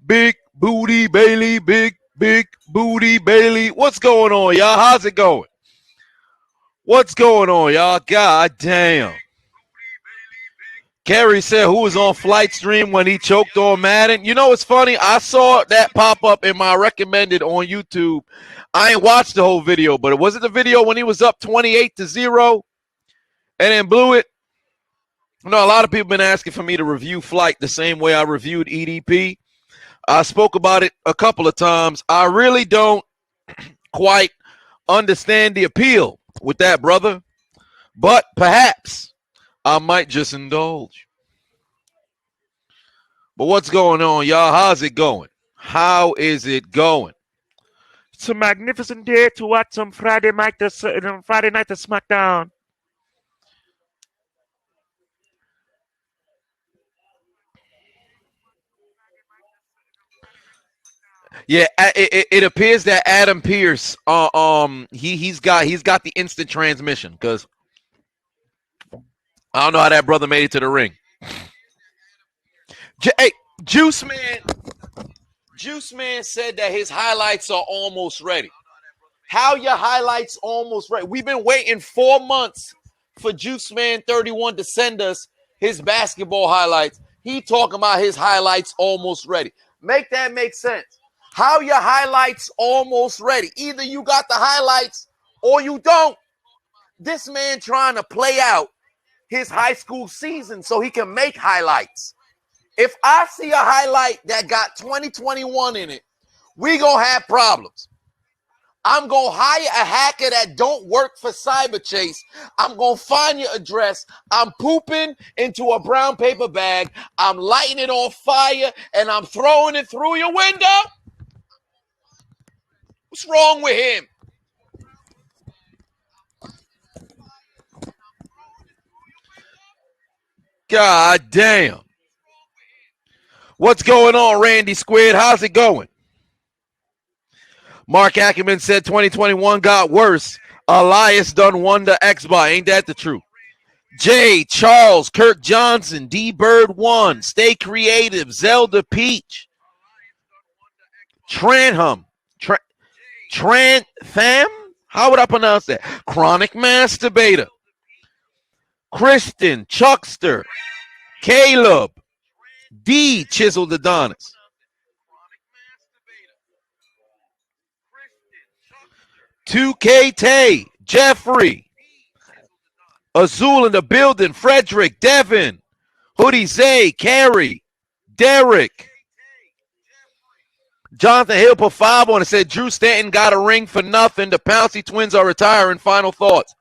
Big Booty Bailey, big Booty Bailey. What's going on, y'all? How's it going? What's going on, y'all? God damn. Kerry said who was on Flight Stream when he choked on Madden. You know, it's funny. I saw that pop up in my recommended on YouTube. I ain't watched the whole video, but was it the video when he was up 28-0 and then blew it? No, a lot of people been asking for me to review Flight the same way I reviewed EDP. I spoke about it a couple of times. I really don't quite understand the appeal with that, brother. But perhaps I might just indulge. But what's going on, y'all? How's it going? How is it going? It's a magnificent day to watch some Friday night to Smackdown. Yeah, it appears that Adam Pearce, he's got the instant transmission because I don't know how that brother made it to the ring. Hey, Juice Man said that his highlights are almost ready. How your highlights almost ready? We've been waiting 4 months for Juice Man 31 to send us his basketball highlights. He talking about his highlights almost ready. Make that make sense. How your highlights almost ready? Either you got the highlights or you don't. This man trying to play out his high school season so he can make highlights. If I see a highlight that got 2021 in it, we gonna have problems. I'm gonna hire a hacker that don't work for Cyberchase. I'm gonna find your address. I'm pooping into a brown paper bag. I'm lighting it on fire and I'm throwing it through your window. What's wrong with him? God damn. What's going on, Randy Squid? How's it going? Mark Ackerman said 2021 got worse. Elias done wonder X-Bot. Ain't that the truth? Jay, Charles, Kirk Johnson, D-Bird 1, Stay Creative, Zelda Peach, Tranham, Trantham? How would I pronounce that? Chronic Masturbator, Kristen, Chuckster, Caleb, D, Chiseled Adonis, 2K Tay, Jeffrey, Azul in the building, Frederick, Devin, Hoodie Zay, Carrie, Derek, Jonathan Hill put 5 on and said Drew Stanton got a ring for nothing. The Pouncey twins are retiring. Final thoughts.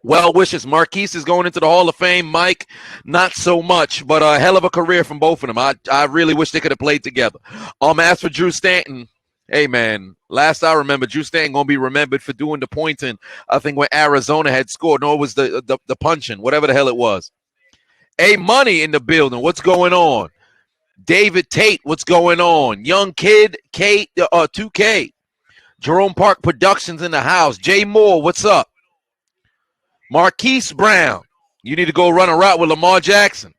Well wishes. Marquise is going into the Hall of Fame. Mike, not so much, but a hell of a career from both of them. I really wish they could have played together. As for Drew Stanton, hey, man, last I remember, Drew Stanton going to be remembered for doing the pointing, I think, when Arizona had scored. No, it was the punching, whatever the hell it was. A Money in the building. What's going on? David Tate, what's going on? Young Kid, 2K. Jerome Park Productions in the house. Jay Moore, what's up? Marquise Brown, you need to go run a route with Lamar Jackson.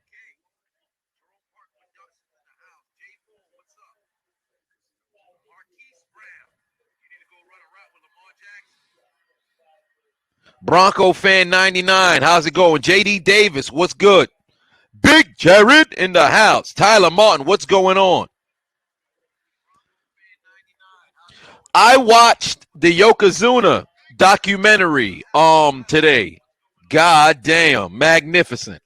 Bronco Fan 99, how's it going? JD Davis, what's good? Big Jared in the house. Tyler Martin, what's going on? I watched the Yokozuna documentary today. God damn, magnificent.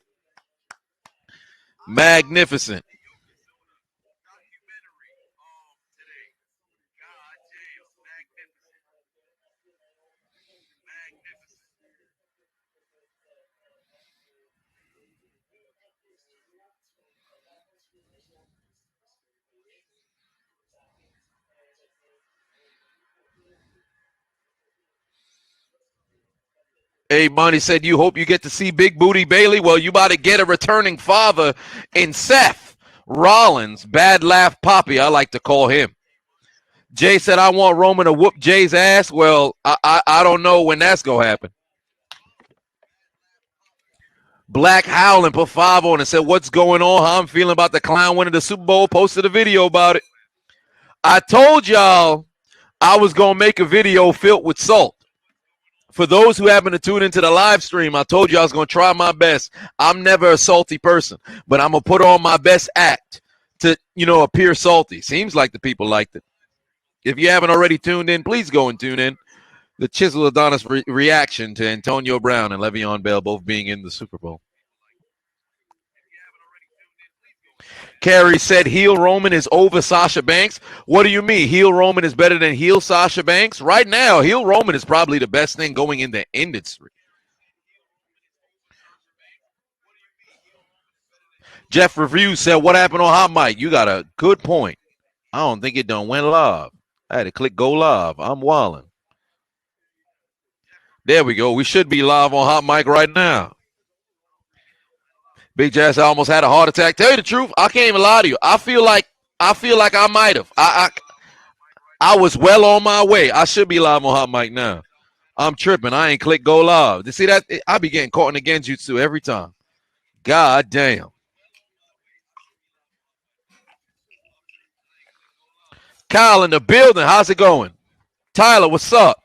Magnificent. Hey, Money said, you hope you get to see Big Booty Bailey. Well, you about to get a returning father in Seth Rollins. Bad Laugh Poppy, I like to call him. Jay said, I want Roman to whoop Jay's ass. Well, I don't know when that's going to happen. Black Howling put 5 on and said, what's going on? How I'm feeling about the clown winning the Super Bowl. Posted a video about it. I told y'all I was going to make a video filled with salt. For those who happen to tune into the live stream, I told you I was going to try my best. I'm never a salty person, but I'm going to put on my best act to, appear salty. Seems like the people liked it. If you haven't already tuned in, please go and tune in. The Chiseled Adonis reaction to Antonio Brown and Le'Veon Bell both being in the Super Bowl. Carrie said heel Roman is over Sasha Banks. What do you mean? Heel Roman is better than heel Sasha Banks? Right now, heel Roman is probably the best thing going in the industry. Jeff Review said, what happened on Hot Mic? You got a good point. I don't think it done went live. I had to click go live. I'm wildin'. There we go. We should be live on Hot Mic right now. Big Jazz, I almost had a heart attack. Tell you the truth, I can't even lie to you. I feel like I might have. I was well on my way. I should be live on Hot Mic now. I'm tripping. I ain't click go live. You see that? I be getting caught in the genjutsu every time. God damn. Kyle in the building. How's it going? Tyler, what's up?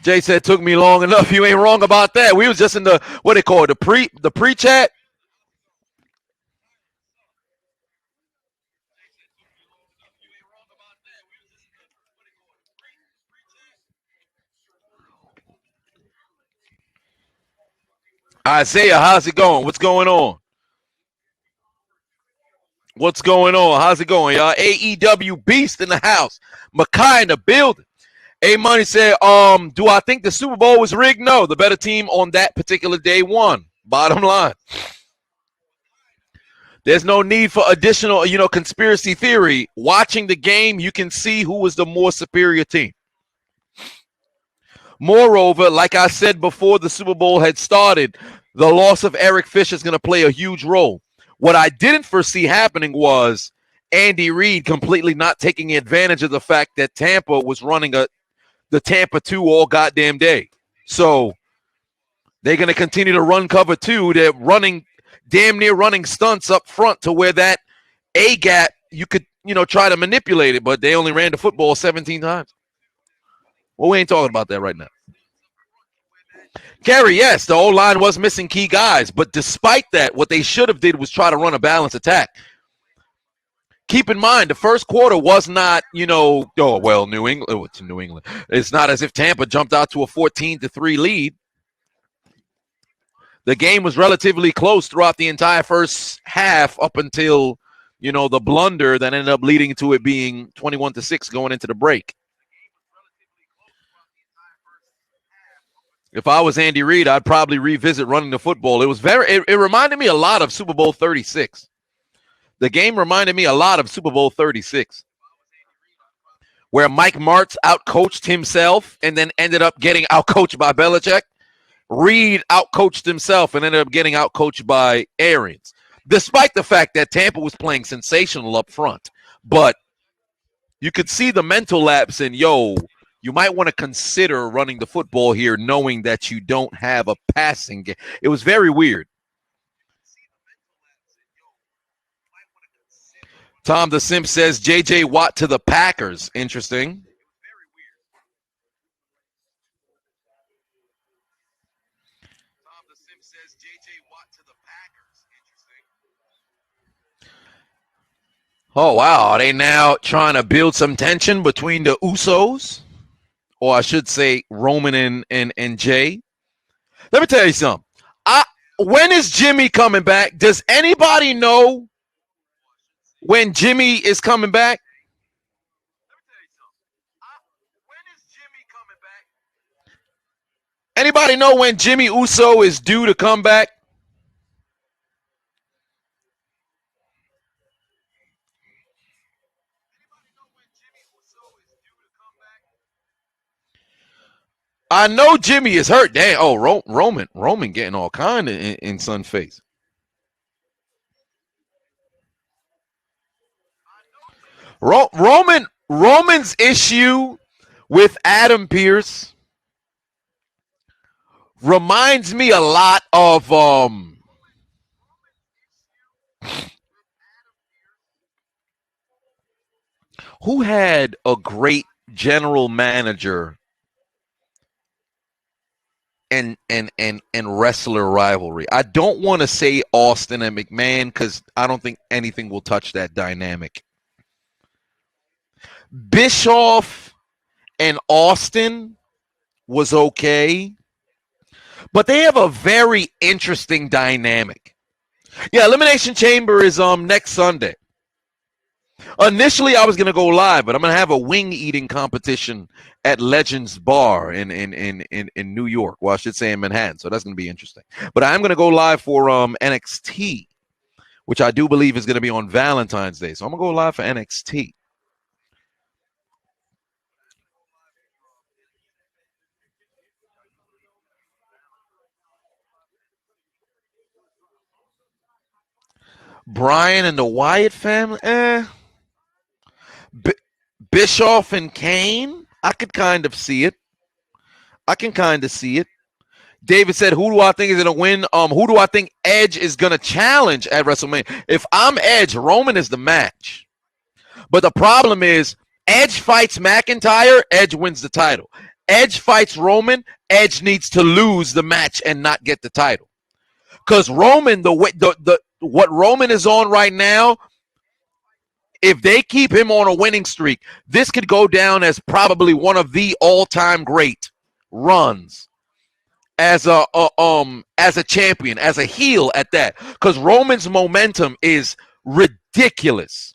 Jay said, took me long enough. You ain't wrong about that. We was just in the, what they call it, the pre-chat. Isaiah, how's it going? What's going on? What's going on? How's it going, y'all? AEW Beast in the house. Makai in the building. A Money said, do I think the Super Bowl was rigged? No, the better team on that particular day won. Bottom line. There's no need for additional, conspiracy theory. Watching the game, you can see who was the more superior team. Moreover, like I said before the Super Bowl had started, the loss of Eric Fisher is going to play a huge role. What I didn't foresee happening was Andy Reid completely not taking advantage of the fact that Tampa was running the Tampa 2 all goddamn day. So they're going to continue to run cover 2. They're damn near running stunts up front to where that A gap, you could, try to manipulate it, but they only ran the football 17 times. Well, we ain't talking about that right now. Gary, yes, the O-line was missing key guys, but despite that, what they should have did was try to run a balanced attack. Keep in mind, the first quarter was not, New England. It's New England. It's not as if Tampa jumped out to a 14-3 lead. The game was relatively close throughout the entire first half up until, the blunder that ended up leading to it being 21-6 going into the break. If I was Andy Reid, I'd probably revisit running the football. It reminded me a lot of Super Bowl 36. The game reminded me a lot of Super Bowl 36, where Mike Martz outcoached himself and then ended up getting outcoached by Belichick. Reid outcoached himself and ended up getting outcoached by Arians, despite the fact that Tampa was playing sensational up front. But you could see the mental lapse in, you might want to consider running the football here knowing that you don't have a passing game. It was very weird. Tom the Simp says J.J. Watt to the Packers. Interesting. Oh, wow. Are they now trying to build some tension between the Usos? Or I should say Roman and Jay? Let me tell you something. When is Jimmy coming back? Does anybody know when Jimmy is coming back? Anybody know when Jimmy Uso is due to come back? I know Jimmy is hurt. Damn. Oh, Roman getting all kind of in son face. Roman's issue with Adam Pearce reminds me a lot of who had a great general manager and wrestler rivalry. I don't want to say Austin and McMahon because I don't think anything will touch that dynamic. Bischoff and Austin was okay, but they have a very interesting dynamic. Yeah, Elimination Chamber is next Sunday. Initially, I was going to go live, but I'm going to have a wing eating competition at Legends Bar in New York. Well, I should say in Manhattan. So that's going to be interesting. But I'm going to go live for NXT, which I do believe is going to be on Valentine's Day. So I'm going to go live for NXT. Brian and the Wyatt family? Bischoff and Kane? I could kind of see it. I can kind of see it. David said, who do I think is going to win? Who do I think Edge is going to challenge at WrestleMania? If I'm Edge, Roman is the match. But the problem is, Edge fights McIntyre, Edge wins the title. Edge fights Roman, Edge needs to lose the match and not get the title. Because Roman, what Roman is on right now, if they keep him on a winning streak, this could go down as probably one of the all-time great runs as a champion, as a heel at that. Because Roman's momentum is ridiculous.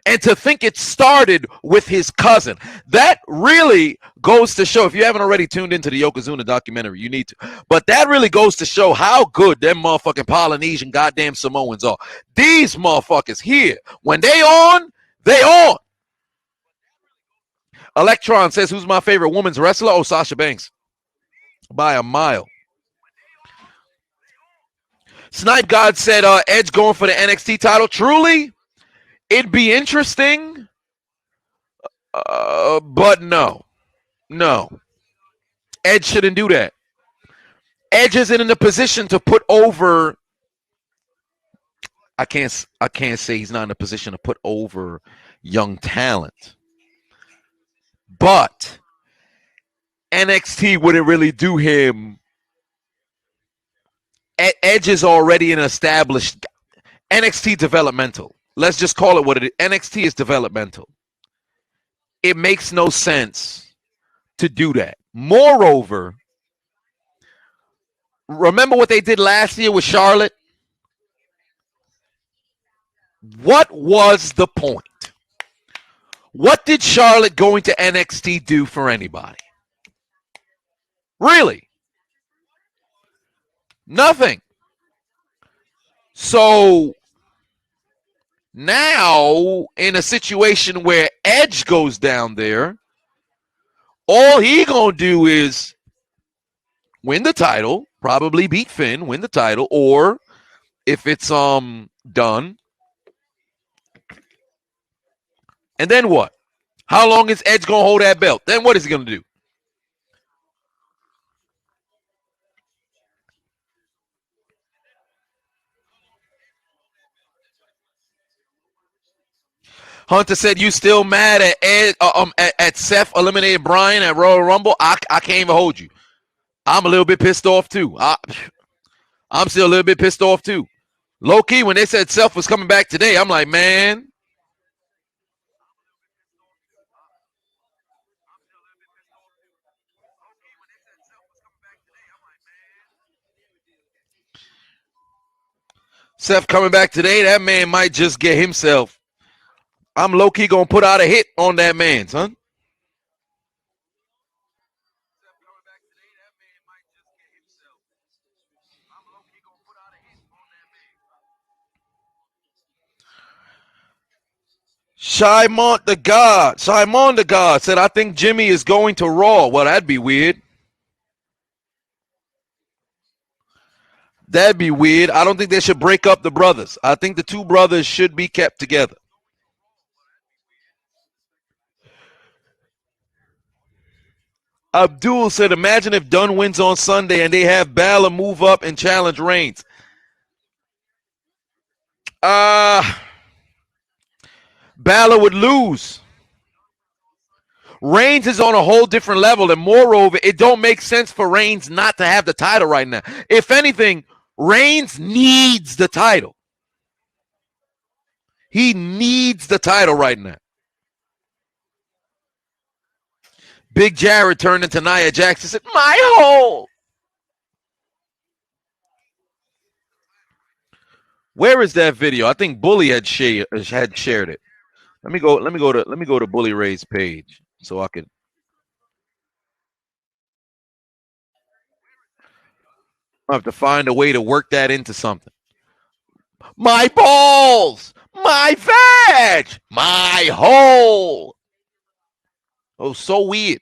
And to think it started with his cousin, that really goes to show, if you haven't already tuned into the Yokozuna documentary, you need to. But that really goes to show how good them motherfucking Polynesian goddamn Samoans are. These motherfuckers here, when they on, they on. Electron says, who's my favorite women's wrestler? Oh, Sasha Banks. By a mile. Snipe God said, Edge going for the NXT title. Truly? It'd be interesting, but no. Edge shouldn't do that. Edge isn't in a position to put over. I can't say he's not in a position to put over young talent, but NXT wouldn't really do him. Edge is already an established NXT developmental. Let's just call it what it is. NXT is developmental. It makes no sense to do that. Moreover, remember what they did last year with Charlotte? What was the point? What did Charlotte going to NXT do for anybody? Really? Nothing. So now, in a situation where Edge goes down there, all he gonna do is win the title, probably beat Finn, win the title, or if it's done, and then what? How long is Edge gonna hold that belt? Then what is he gonna do? Hunter said, you still mad at Ed, at Seth eliminated Bryan at Royal Rumble? I can't even hold you. I'm a little bit pissed off too. I'm still a little bit pissed off too. Low key, when they said Seth was coming back today, I'm like, man. Seth coming back today, that man might just get himself. I'm low key gonna put out a hit on that man, son. Shymon the God said, I think Jimmy is going to Raw. Well, that'd be weird. That'd be weird. I don't think they should break up the brothers. I think the two brothers should be kept together. Abdul said, imagine if Dunn wins on Sunday and they have Balor move up and challenge Reigns. Balor would lose. Reigns is on a whole different level, and moreover, it don't make sense for Reigns not to have the title right now. If anything, Reigns needs the title. He needs the title right now. Big Jared turned into Nia Jax and said, my hole. Where is that video? I think Bully had shared it. Let me go to Bully Ray's page so I could. I have to find a way to work that into something. My balls, my vag, my hole. Oh, so weird.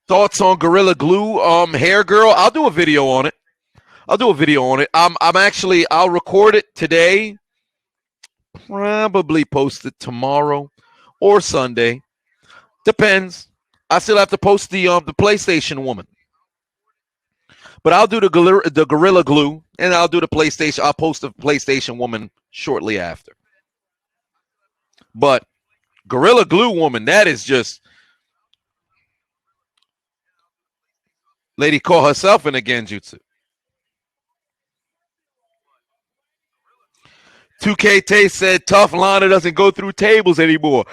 Thoughts on Gorilla Glue hair girl? I'll do a video on it. I'll record it today. Probably post it tomorrow or Sunday. Depends. I still have to post the PlayStation woman. But I'll do the Gorilla Glue, and I'll do the PlayStation. I'll post the PlayStation woman shortly after. But Gorilla Glue woman, that is just... Lady call herself in a genjutsu. 2K Tay said Tough Lana doesn't go through tables anymore.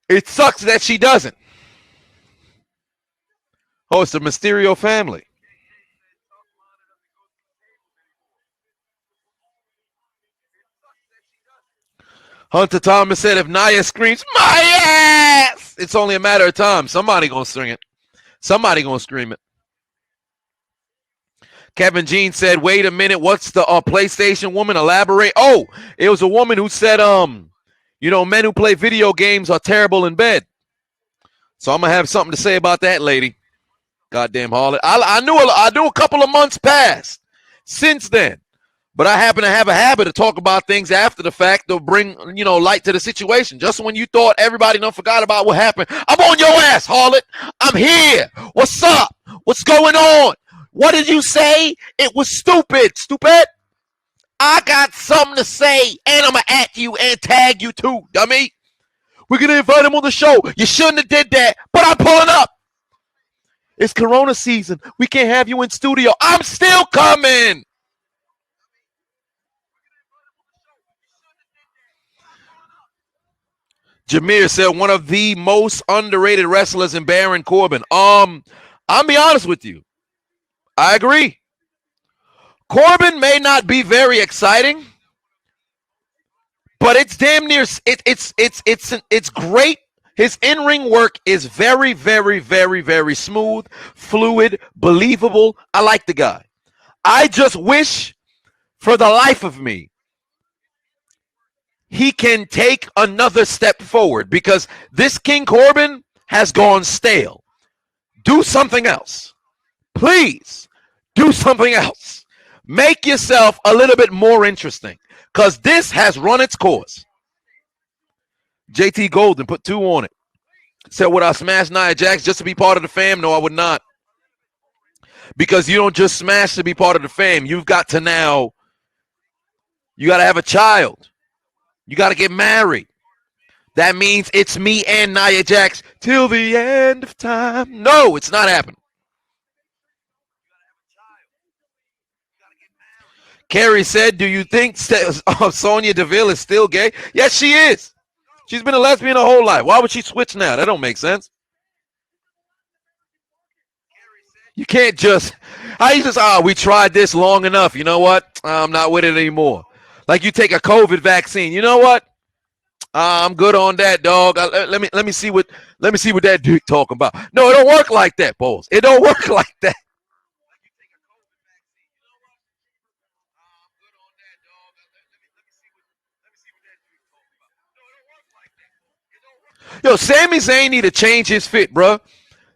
It sucks that she doesn't. Oh, it's the Mysterio family. Hunter Thomas said if Nia screams, my ass, it's only a matter of time. Somebody gonna sing it. Somebody gonna scream it. Kevin Jean said, wait a minute, what's the PlayStation woman? Elaborate. Oh, it was a woman who said, men who play video games are terrible in bed. So I'm going to have something to say about that lady. Goddamn harlot. I knew a couple of months passed since then. But I happen to have a habit of talking about things after the fact to bring, light to the situation. Just when you thought everybody done forgot about what happened. I'm on your ass, harlot. I'm here. What's up? What's going on? What did you say? It was stupid. Stupid. I got something to say, and I'm going to at you and tag you too, dummy. We're going to invite him on the show. You shouldn't have did that, but I'm pulling up. It's Corona season. We can't have you in studio. I'm still coming. Jameer said one of the most underrated wrestlers in Baron Corbin. I'll be honest with you. I agree. Corbin may not be very exciting, but it's damn near it's great. His in-ring work is very, very, very, very smooth, fluid, believable. I like the guy. I just wish for the life of me he can take another step forward because this King Corbin has gone stale. Do something else. Please do something else. Make yourself a little bit more interesting because this has run its course. JT Golden put 2 on it. Said, would I smash Nia Jax just to be part of the fam? No, I would not. Because you don't just smash to be part of the fam. You've got to now, you got to have a child. You got to get married. That means it's me and Nia Jax till the end of time. No, it's not happening. Carrie said, do you think Sonya Deville is still gay? Yes, she is. She's been a lesbian her whole life. Why would she switch now? That don't make sense. You can't just, we tried this long enough. You know what? I'm not with it anymore. Like you take a COVID vaccine. You know what? I'm good on that, dog. Let me see what that dude talking about. No, it don't work like that, boys. It don't work like that. Yo, Sami Zayn need to change his fit, bro.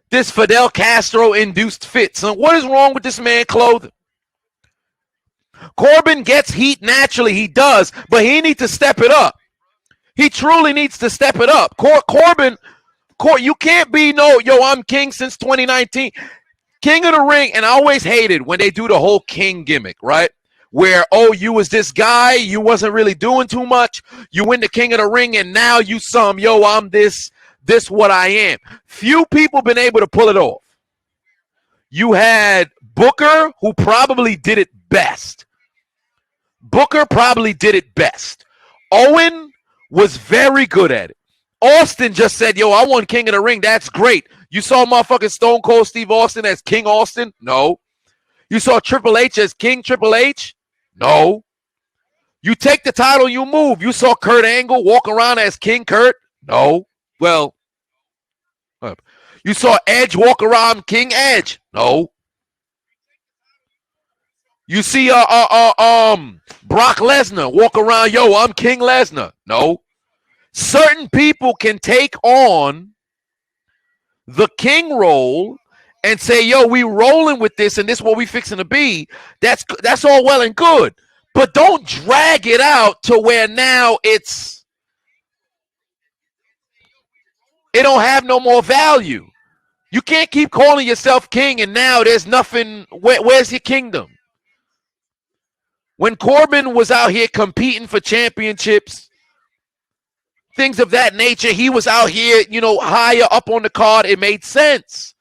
This Fidel Castro-induced fit. So what is wrong with this man's clothing? Corbin gets heat naturally. He does, but he needs to step it up. He truly needs to step it up. Corbin, you can't be I'm king since 2019. King of the Ring, and I always hated when they do the whole king gimmick, right? Where, you was this guy, you wasn't really doing too much. You win the King of the Ring, and now you I'm this what I am. Few people been able to pull it off. You had Booker, who probably did it best. Owen was very good at it. Austin just said, I won King of the Ring. That's great. You saw motherfucking Stone Cold Steve Austin as King Austin? No. You saw Triple H as King Triple H? No. You take the title, you move. You saw Kurt Angle walk around as King Kurt? No. Well, you saw Edge walk around King Edge? No. You see Brock Lesnar walk around, I'm King Lesnar? No. Certain people can take on the king role and say, we rolling with this and this is what we fixing to be. That's all well and good. But don't drag it out to where now it don't have no more value. You can't keep calling yourself king and now there's nothing. Where's your kingdom? When Corbin was out here competing for championships, things of that nature, he was out here, higher up on the card. It made sense.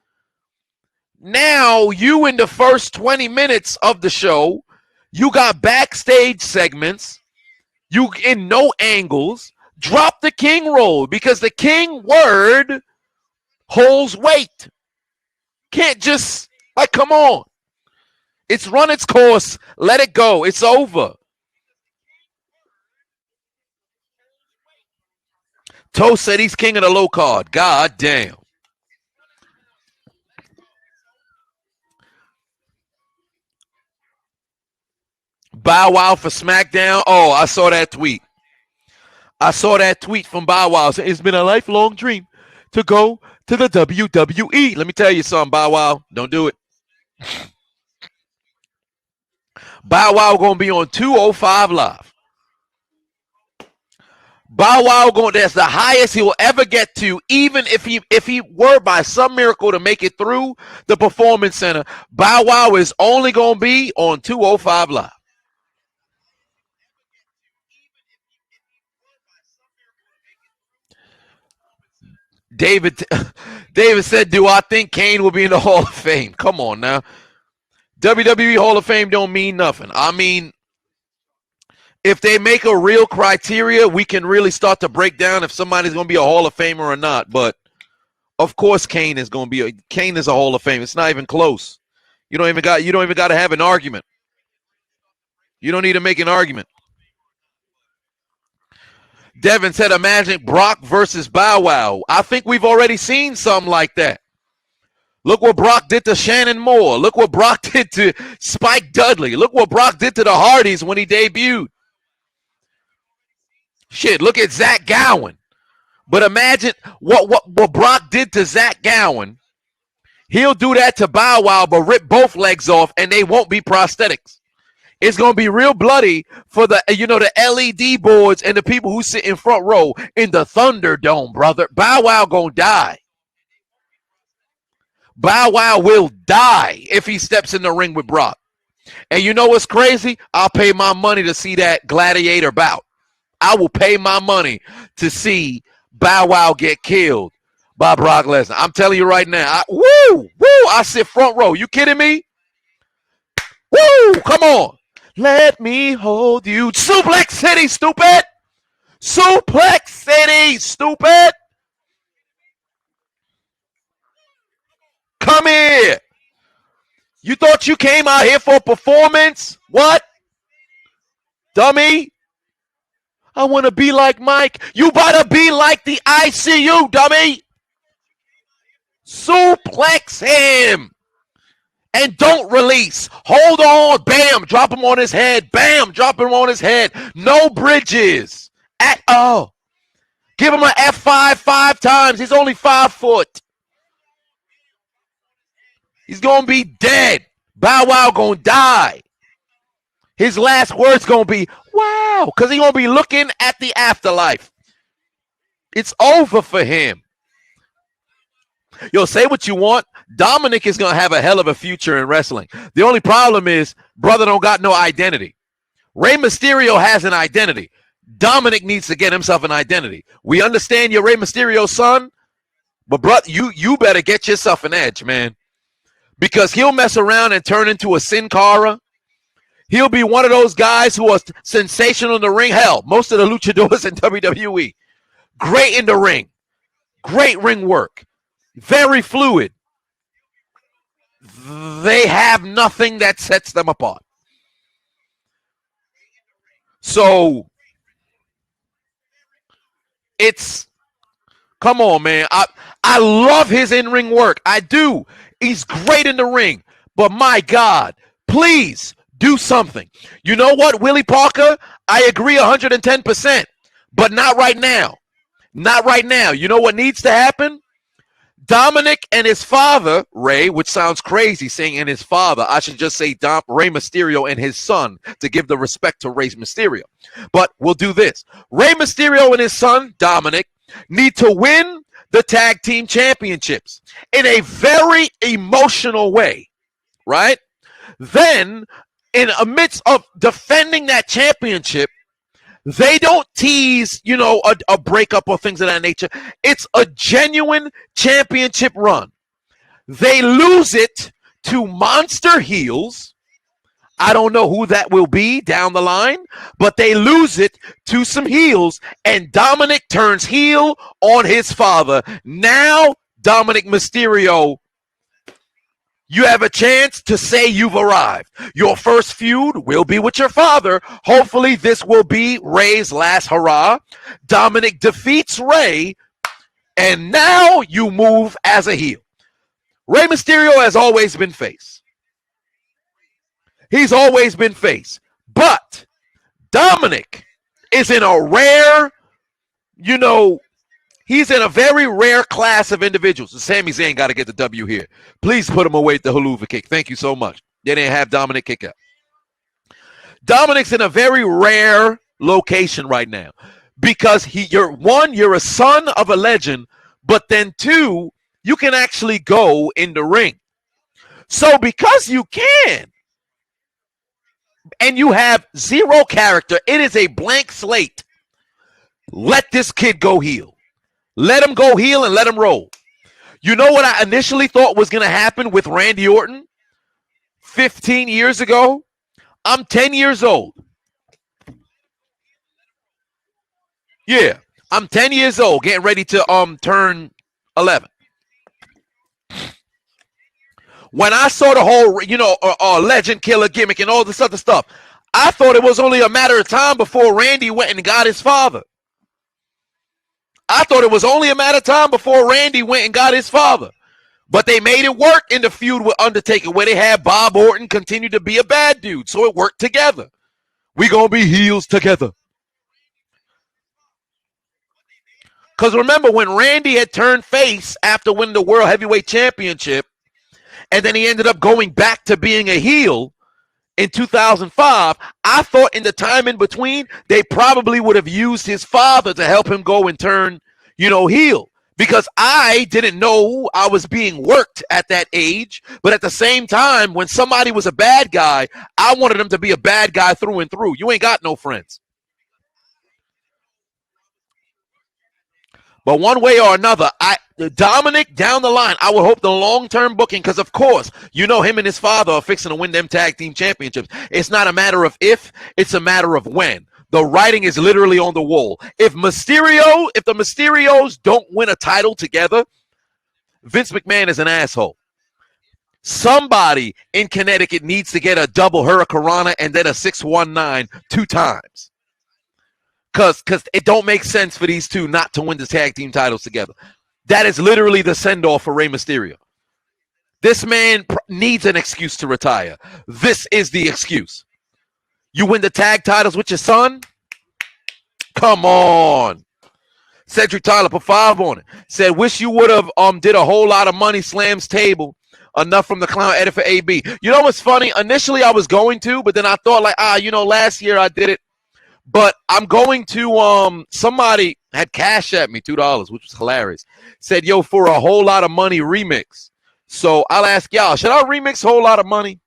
Now, you in the first 20 minutes of the show, you got backstage segments. You in no angles. Drop the king role because the king word holds weight. Can't just, come on. It's run its course. Let it go. It's over. Toast said he's king of the low card. God damn. Bow Wow for Smackdown. Oh, I saw that tweet. From Bow Wow. It's been a lifelong dream to go to the WWE. Let me tell you something, Bow Wow. Don't do it. Bow Wow going to be on 205 Live. Bow Wow that's the highest he will ever get to, even if he were by some miracle to make it through the Performance Center. Bow Wow is only going to be on 205 Live. David said, do I think Kane will be in the Hall of Fame? Come on now. WWE Hall of Fame don't mean nothing. I mean, if they make a real criteria, we can really start to break down if somebody's going to be a Hall of Famer or not. But, of course, Kane is going to be Kane is a Hall of Fame. It's not even close. You don't even got to have an argument. You don't need to make an argument. Devin said, imagine Brock versus Bow Wow. I think we've already seen something like that. Look what Brock did to Shannon Moore. Look what Brock did to Spike Dudley. Look what Brock did to the Hardys when he debuted. Shit, look at Zach Gowen. But imagine what Brock did to Zach Gowen. He'll do that to Bow Wow, but rip both legs off, and they won't be prosthetics. It's going to be real bloody for the LED boards and the people who sit in front row in the Thunderdome, brother. Bow Wow going to die. Bow Wow will die if he steps in the ring with Brock. And you know what's crazy? I'll pay my money to see that gladiator bout. I will pay my money to see Bow Wow get killed by Brock Lesnar. I'm telling you right now. I sit front row. You kidding me? Woo! Come on. Let me hold you. Suplex City, stupid. Suplex City, stupid. Come here. You thought you came out here for a performance? What? Dummy. I want to be like Mike. You better be like the ICU, dummy. Suplex him. And don't release. Hold on. Bam. Drop him on his head. Bam. Drop him on his head. No bridges at all. Give him an F5 5 times. He's only 5 foot. He's going to be dead. Bow Wow going to die. His last word's going to be, wow. Because he's going to be looking at the afterlife. It's over for him. Yo, say what you want. Dominic is going to have a hell of a future in wrestling. The only problem is, brother don't got no identity. Rey Mysterio has an identity. Dominic needs to get himself an identity. We understand you're Rey Mysterio's son, but brother, you better get yourself an edge, man. Because he'll mess around and turn into a Sin Cara. He'll be one of those guys who are sensational in the ring. Hell, most of the luchadors in WWE. Great in the ring. Great ring work. Very fluid. They have nothing that sets them apart. So, come on, man. I love his in-ring work. I do. He's great in the ring. But my God, please do something. You know what, Willie Parker? I agree 110%. But not right now. Not right now. You know what needs to happen? Dominic and his father, Rey, which sounds crazy saying and his father. I should just say Rey Mysterio and his son to give the respect to Rey Mysterio. But we'll do this. Rey Mysterio and his son, Dominic, need to win the tag team championships in a very emotional way, right? Then, in amidst of defending that championship, they don't tease, a breakup or things of that nature. It's a genuine championship run. They lose it to monster heels. I don't know who that will be down the line, but they lose it to some heels, and Dominic turns heel on his father. Now, Dominic Mysterio, you have a chance to say you've arrived. Your first feud will be with your father. Hopefully, this will be Rey's last hurrah. Dominic defeats Rey, and now you move as a heel. Rey Mysterio has always been face. He's always been face. But Dominic is in a rare, he's in a very rare class of individuals. Sami Zayn got to get the W here. Please put him away at the haluva kick. Thank you so much. They didn't have Dominic kick out. Dominic's in a very rare location right now because you're a son of a legend, but then two, you can actually go in the ring. So because you can, and you have zero character, it is a blank slate. Let this kid go heel. Let him go heel and let him roll. You know what I initially thought was going to happen with Randy Orton 15 years ago? I'm 10 years old. Yeah, I'm 10 years old, getting ready to turn 11. When I saw the whole, legend killer gimmick and all this other stuff, I thought it was only a matter of time before Randy went and got his father. I thought it was only a matter of time before Randy went and got his father. But they made it work in the feud with Undertaker where they had Bob Orton continue to be a bad dude. So it worked together. We gonna be heels together. Because remember when Randy had turned face after winning the World Heavyweight Championship, and then he ended up going back to being a heel in 2005, I thought in the time in between, they probably would have used his father to help him go and turn, heel. Because I didn't know I was being worked at that age. But at the same time, when somebody was a bad guy, I wanted him to be a bad guy through and through. You ain't got no friends. But one way or another, Dominic down the line, I would hope the long-term booking, because of course, him and his father are fixing to win them tag team championships. It's not a matter of if, it's a matter of when. The writing is literally on the wall. If the Mysterios don't win a title together, Vince McMahon is an asshole. Somebody in Connecticut needs to get a double hurricanrana and then a 619 2 times. Because it don't make sense for these two not to win the tag team titles together. That is literally the send-off for Rey Mysterio. This man needs an excuse to retire. This is the excuse. You win the tag titles with your son? Come on. Cedric Tyler put 5 on it. Said, wish you would have did a whole lot of money, slams table. Enough from the clown edit for AB. You know what's funny? Initially, I was going to, but then I thought last year I did it. But I'm going to somebody had cashed at me $2, which was hilarious. Said, yo, for a whole lot of money remix. So I'll ask y'all, should I remix Whole Lot of Money?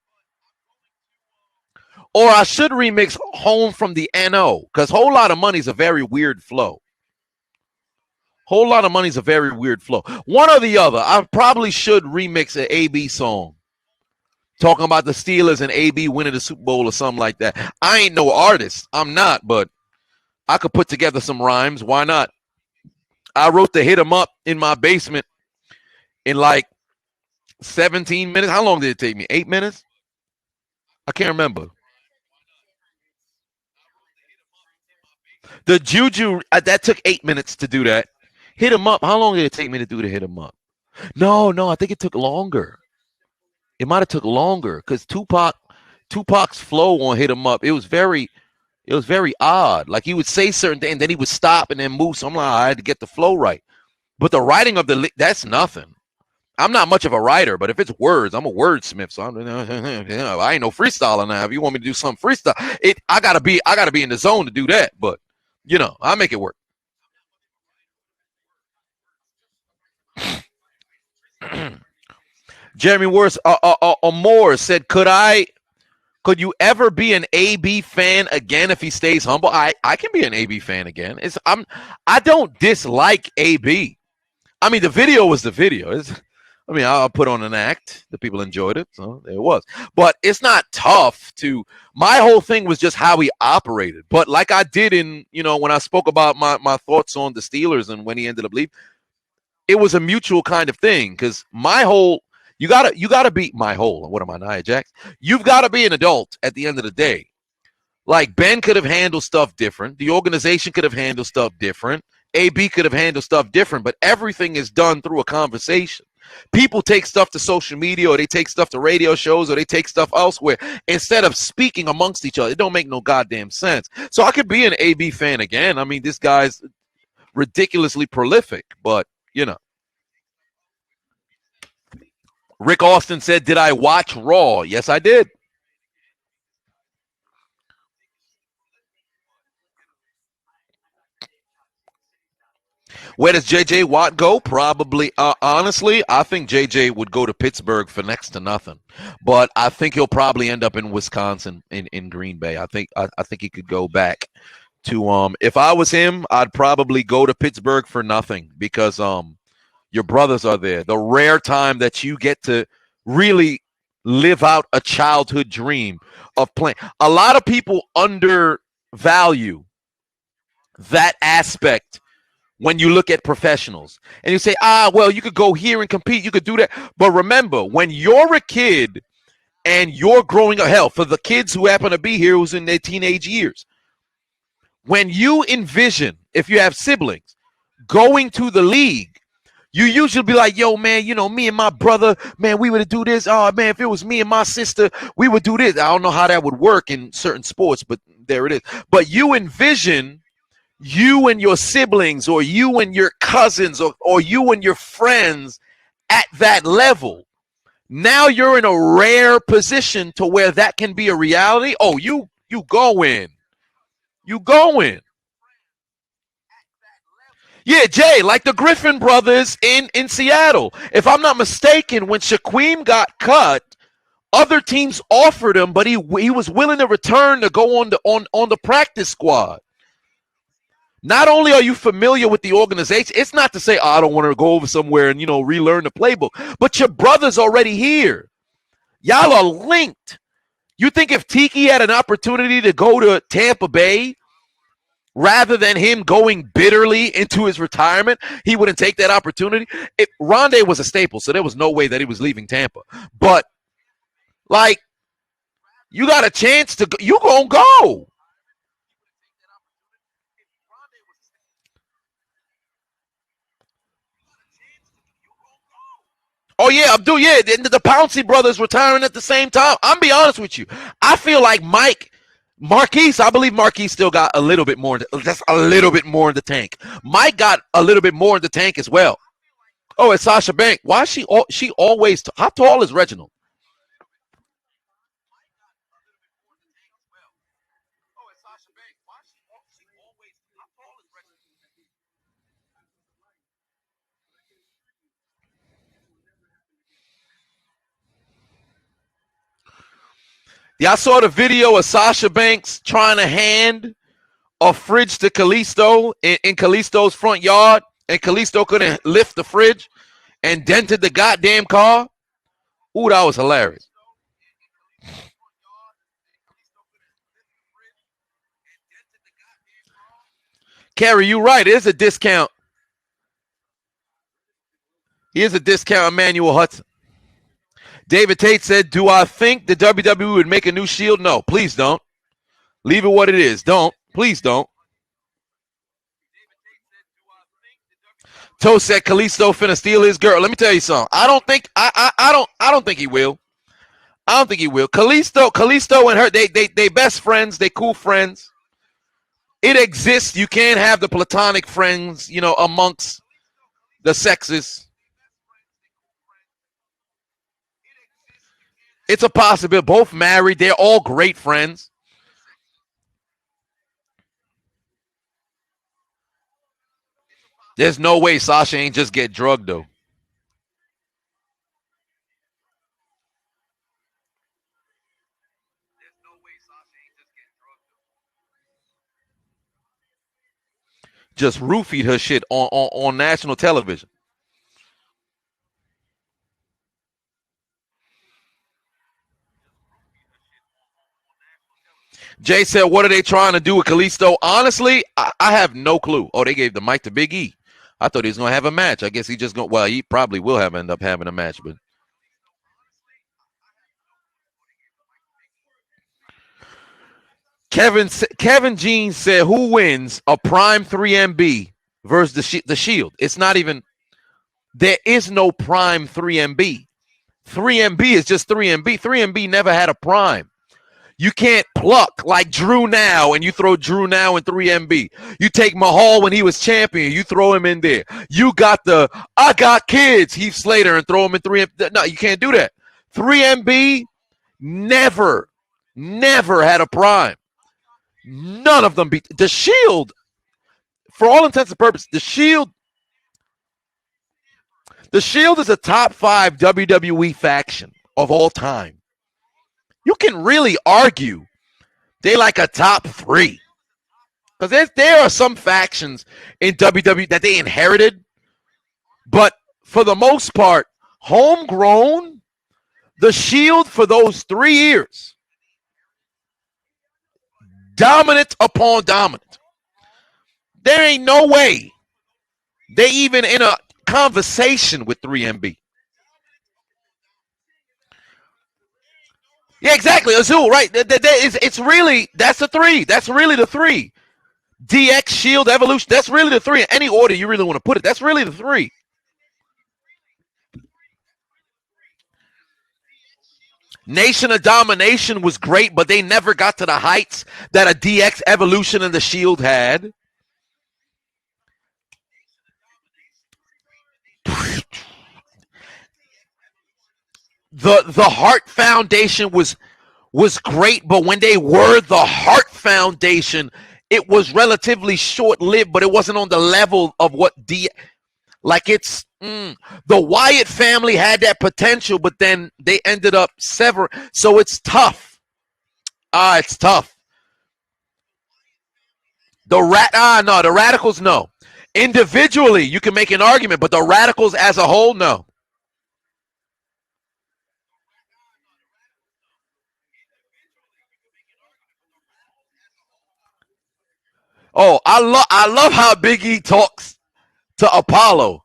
Or I should remix Home from the NO? Because Whole Lot of Money is a very weird flow. Whole Lot of Money is a very weird flow. One or the other. I probably should remix an AB song. Talking about the Steelers and AB winning the Super Bowl or something like that. I ain't no artist. I'm not, but I could put together some rhymes. Why not? I wrote the Hit 'em Up in my basement in like 17 minutes. How long did it take me? 8 minutes? I can't remember. The Juju, that took 8 minutes to do that. Hit 'em Up. How long did it take me to do the Hit 'em Up? No, I think it took longer. It might have took longer because Tupac's flow on Hit 'em Up, it was very odd. Like he would say certain things and then he would stop and then move. So I'm like, I had to get the flow right. But the writing of that's nothing. I'm not much of a writer, but if it's words, I'm a wordsmith. So I ain't no freestyler now. If you want me to do some freestyle, I gotta be in the zone to do that. But I make it work. Jeremy Worth Moore said, could you ever be an AB fan again if he stays humble? I can be an AB fan again. I don't dislike AB. I mean, the video was the video. I'll put on an act. The people enjoyed it, so there it was. But it's not tough to. My whole thing was just how he operated. But like I did when I spoke about my thoughts on the Steelers and when he ended up leaving, it was a mutual kind of thing because you gotta be my whole. What am I, Nia Jax? You've got to be an adult at the end of the day. Like Ben could have handled stuff different. The organization could have handled stuff different. AB could have handled stuff different. But everything is done through a conversation. People take stuff to social media or they take stuff to radio shows or they take stuff elsewhere instead of speaking amongst each other. It don't make no goddamn sense. So I could be an AB fan again. I mean, this guy's ridiculously prolific, but Rick Austin said, did I watch Raw? Yes, I did. Where does J.J. Watt go? Probably, honestly, I think J.J. would go to Pittsburgh for next to nothing. But I think he'll probably end up in Wisconsin, in Green Bay. I think he could go back to if I was him, I'd probably go to Pittsburgh for nothing because your brothers are there. The rare time that you get to really live out a childhood dream of playing. A lot of people undervalue that aspect when you look at professionals. And you say, well, you could go here and compete. You could do that. But remember, when you're a kid and you're growing up, hell, for the kids who happen to be here who's in their teenage years, when you envision, if you have siblings, going to the league, you usually be like, yo, man, me and my brother, man, we would do this. Oh, man, if it was me and my sister, we would do this. I don't know how that would work in certain sports, but there it is. But you envision you and your siblings or you and your cousins or you and your friends at that level. Now you're in a rare position to where that can be a reality. Oh, you go in. You go in. Yeah, Jay, like the Griffin brothers in Seattle. If I'm not mistaken, when Shaquem got cut, other teams offered him, but he was willing to return to go on the practice squad. Not only are you familiar with the organization, it's not to say, I don't want to go over somewhere and, relearn the playbook, but your brother's already here. Y'all are linked. You think if Tiki had an opportunity to go to Tampa Bay, rather than him going bitterly into his retirement, he wouldn't take that opportunity? Rondé was a staple, so there was no way that he was leaving Tampa. But, you got a chance to go. You gonna go. Oh, yeah, Abdul, yeah. The Pouncey brothers retiring at the same time. I'm be honest with you. I feel like Marquise, I believe Marquise still got a little bit more, just a little bit more in the tank. Mike got a little bit more in the tank as well. Oh, it's Sasha Banks. Why is she always, how tall is Reginald? Yeah, I saw the video of Sasha Banks trying to hand a fridge to Kalisto in Kalisto's front yard, and Kalisto couldn't lift the fridge and dented the goddamn car. Ooh, that was hilarious. Kerry, you right. It is a discount. Here's a discount, Emmanuel Hudson. David Tate said, do I think the WWE would make a new Shield? No, please don't. Leave it what it is. Don't. Please don't. Toe said Kalisto finna steal his girl. Let me tell you something. I don't think he will. I don't think he will. Kalisto and her, they best friends, they cool friends. It exists. You can't have the platonic friends, amongst the sexes. It's a possibility. Both married. They're all great friends. There's no way Sasha ain't just get drugged, though. Just roofied her shit on national television. Jay said, what are they trying to do with Kalisto? Honestly, I have no clue. Oh, they gave the mic to Big E. I thought he was going to have a match. I guess he just going to, well, he probably will end up having a match. But Kevin Jean said, who wins a Prime 3MB versus the Shield? It's not even, there is no Prime 3MB. 3MB is just 3MB. 3MB never had a Prime. You can't pluck like Drew Now and you throw Drew Now in 3MB. You take Mahal when he was champion, you throw him in there. You got I got kids, Heath Slater, and throw him in 3MB. No, you can't do that. 3MB never had a Prime. None of them beat the Shield. For all intents and purposes, the Shield is a top 5 WWE faction of all time. You can really argue they like a top 3. Because there are some factions in WWE that they inherited. But for the most part, homegrown, the Shield for those 3 years, dominant upon dominant. There ain't no way they even in a conversation with 3MB. Yeah, exactly. Azul, right. It's really, that's the 3. That's really the 3. DX, Shield, Evolution, that's really the 3. In any order you really want to put it, that's really the 3. Nation of Domination was great, but they never got to the heights that a DX, Evolution, and the Shield had. The Heart Foundation was great, but when they were the Heart Foundation, it was relatively short-lived, but it wasn't on the level of what it's the Wyatt family had that potential, but then they ended up severing. So it's tough. It's tough. The Radicals, no. Individually, you can make an argument, but the Radicals as a whole, no. Oh, I love how Big E talks to Apollo.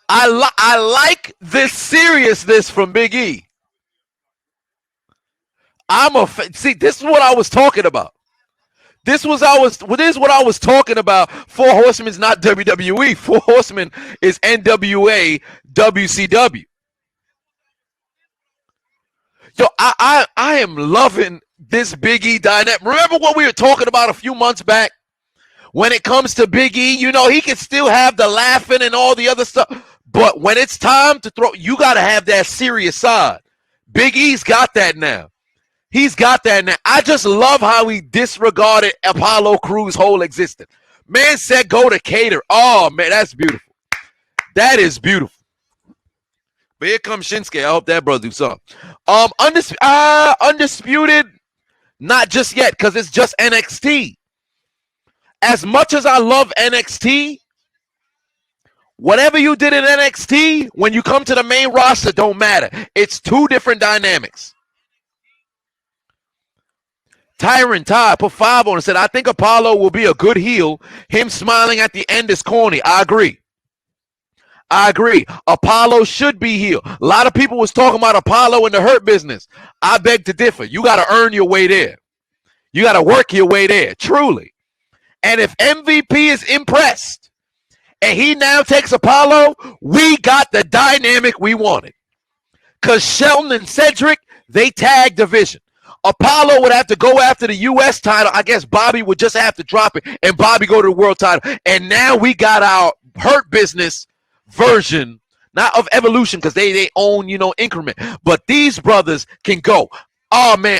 I like this seriousness from Big E. See, this is what I was talking about. This is what I was talking about. 4 Horsemen is not WWE. 4 Horsemen is NWA WCW. Yo, I am loving this Big E dynamic. Remember what we were talking about a few months back? When it comes to Big E, he can still have the laughing and all the other stuff. But when it's time to throw, you got to have that serious side. Big E's got that now. He's got that now. I just love how he disregarded Apollo Crews' whole existence. Man said go to cater. Oh, man, that's beautiful. That is beautiful. But here comes Shinsuke. I hope that brother do something. Undisputed, not just yet, because it's just NXT. As much as I love NXT, whatever you did in NXT, when you come to the main roster, don't matter. It's two different dynamics. Tyron Ty put 5 on and said, I think Apollo will be a good heel. Him smiling at the end is corny. I agree. Apollo should be heel. A lot of people was talking about Apollo in the Hurt Business. I beg to differ. You got to earn your way there. You got to work your way there, truly. And if MVP is impressed and he now takes Apollo, we got the dynamic we wanted. Because Shelton and Cedric, they tag division. Apollo would have to go after the U.S. title. I guess Bobby would just have to drop it and Bobby go to the world title. And now we got our Hurt Business version, not of Evolution because they own, increment. But these brothers can go. Oh, man.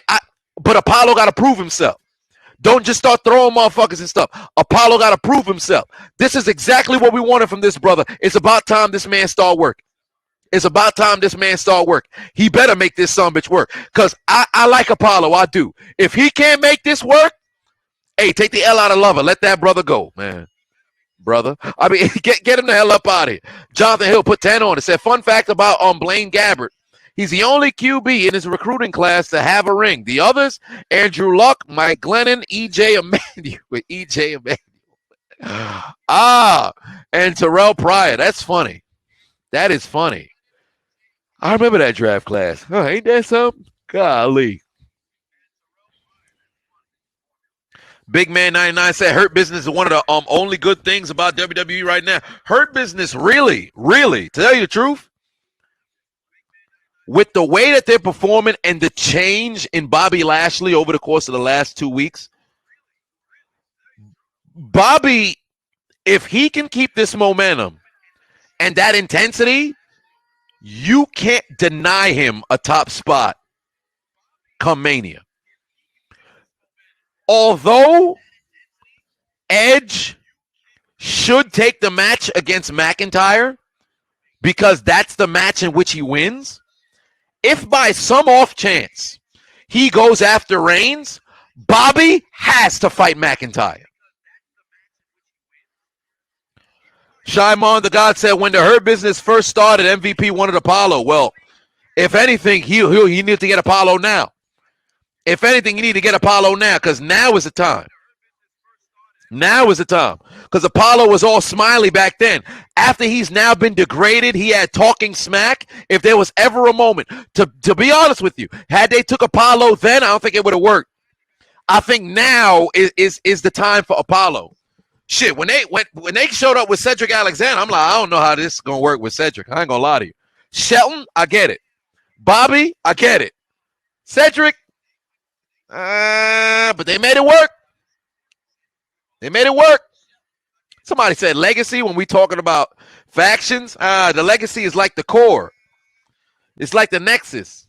But Apollo got to prove himself. Don't just start throwing motherfuckers and stuff. Apollo got to prove himself. This is exactly what we wanted from this brother. It's about time this man start working. He better make this son-bitch work. Because I like Apollo. I do. If he can't make this work, hey, take the L out of Lover. Let that brother go, man. Brother. I mean, get him the hell up out of here. Jonathan Hill put 10 on it. Said, fun fact about Blaine Gabbert. He's the only QB in his recruiting class to have a ring. The others, Andrew Luck, Mike Glennon, EJ Emanuel. And Terrell Pryor. That's funny. That is funny. I remember that draft class. Oh, ain't that something? Golly. Big Man 99 said Hurt Business is one of the only good things about WWE right now. Hurt Business, really, to tell you the truth, with the way that they're performing and the change in Bobby Lashley over the course of the last 2 weeks, Bobby, if he can keep this momentum and that intensity, you can't deny him a top spot come Mania. Although Edge should take the match against McIntyre because that's the match in which he wins, if by some off chance he goes after Reigns, Bobby has to fight McIntyre. Shimon the God said when the Hurt Business first started, MVP wanted Apollo. Well, if anything, he needs to get Apollo now. If anything, you need to get Apollo now because now is the time. Because Apollo was all smiley back then. After he's now been degraded, he had talking smack. If there was ever a moment, to be honest with you, had they took Apollo then, I don't think it would have worked. I think now is the time for Apollo. Shit, when they showed up with Cedric Alexander, I'm like, I don't know how this is going to work with Cedric. I ain't going to lie to you. Shelton, I get it. Bobby, I get it. Cedric, but they made it work. Somebody said legacy when we talking about factions. The legacy is like the core. It's like the nexus.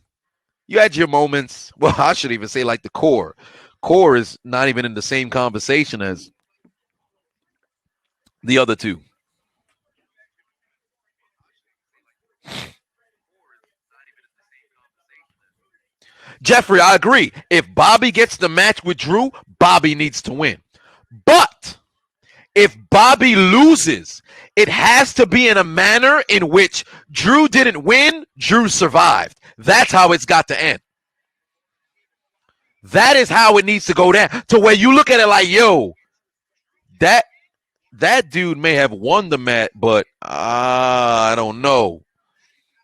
You had your moments. Well, I should even say like the core. Core is not even in the same conversation as the other two. Jeffrey, I agree. If Bobby gets the match with Drew, Bobby needs to win. But if Bobby loses, it has to be in a manner in which Drew didn't win, Drew survived. That's how it's got to end. That is how it needs to go down. To where you look at it like, yo, that dude may have won the match, but I don't know.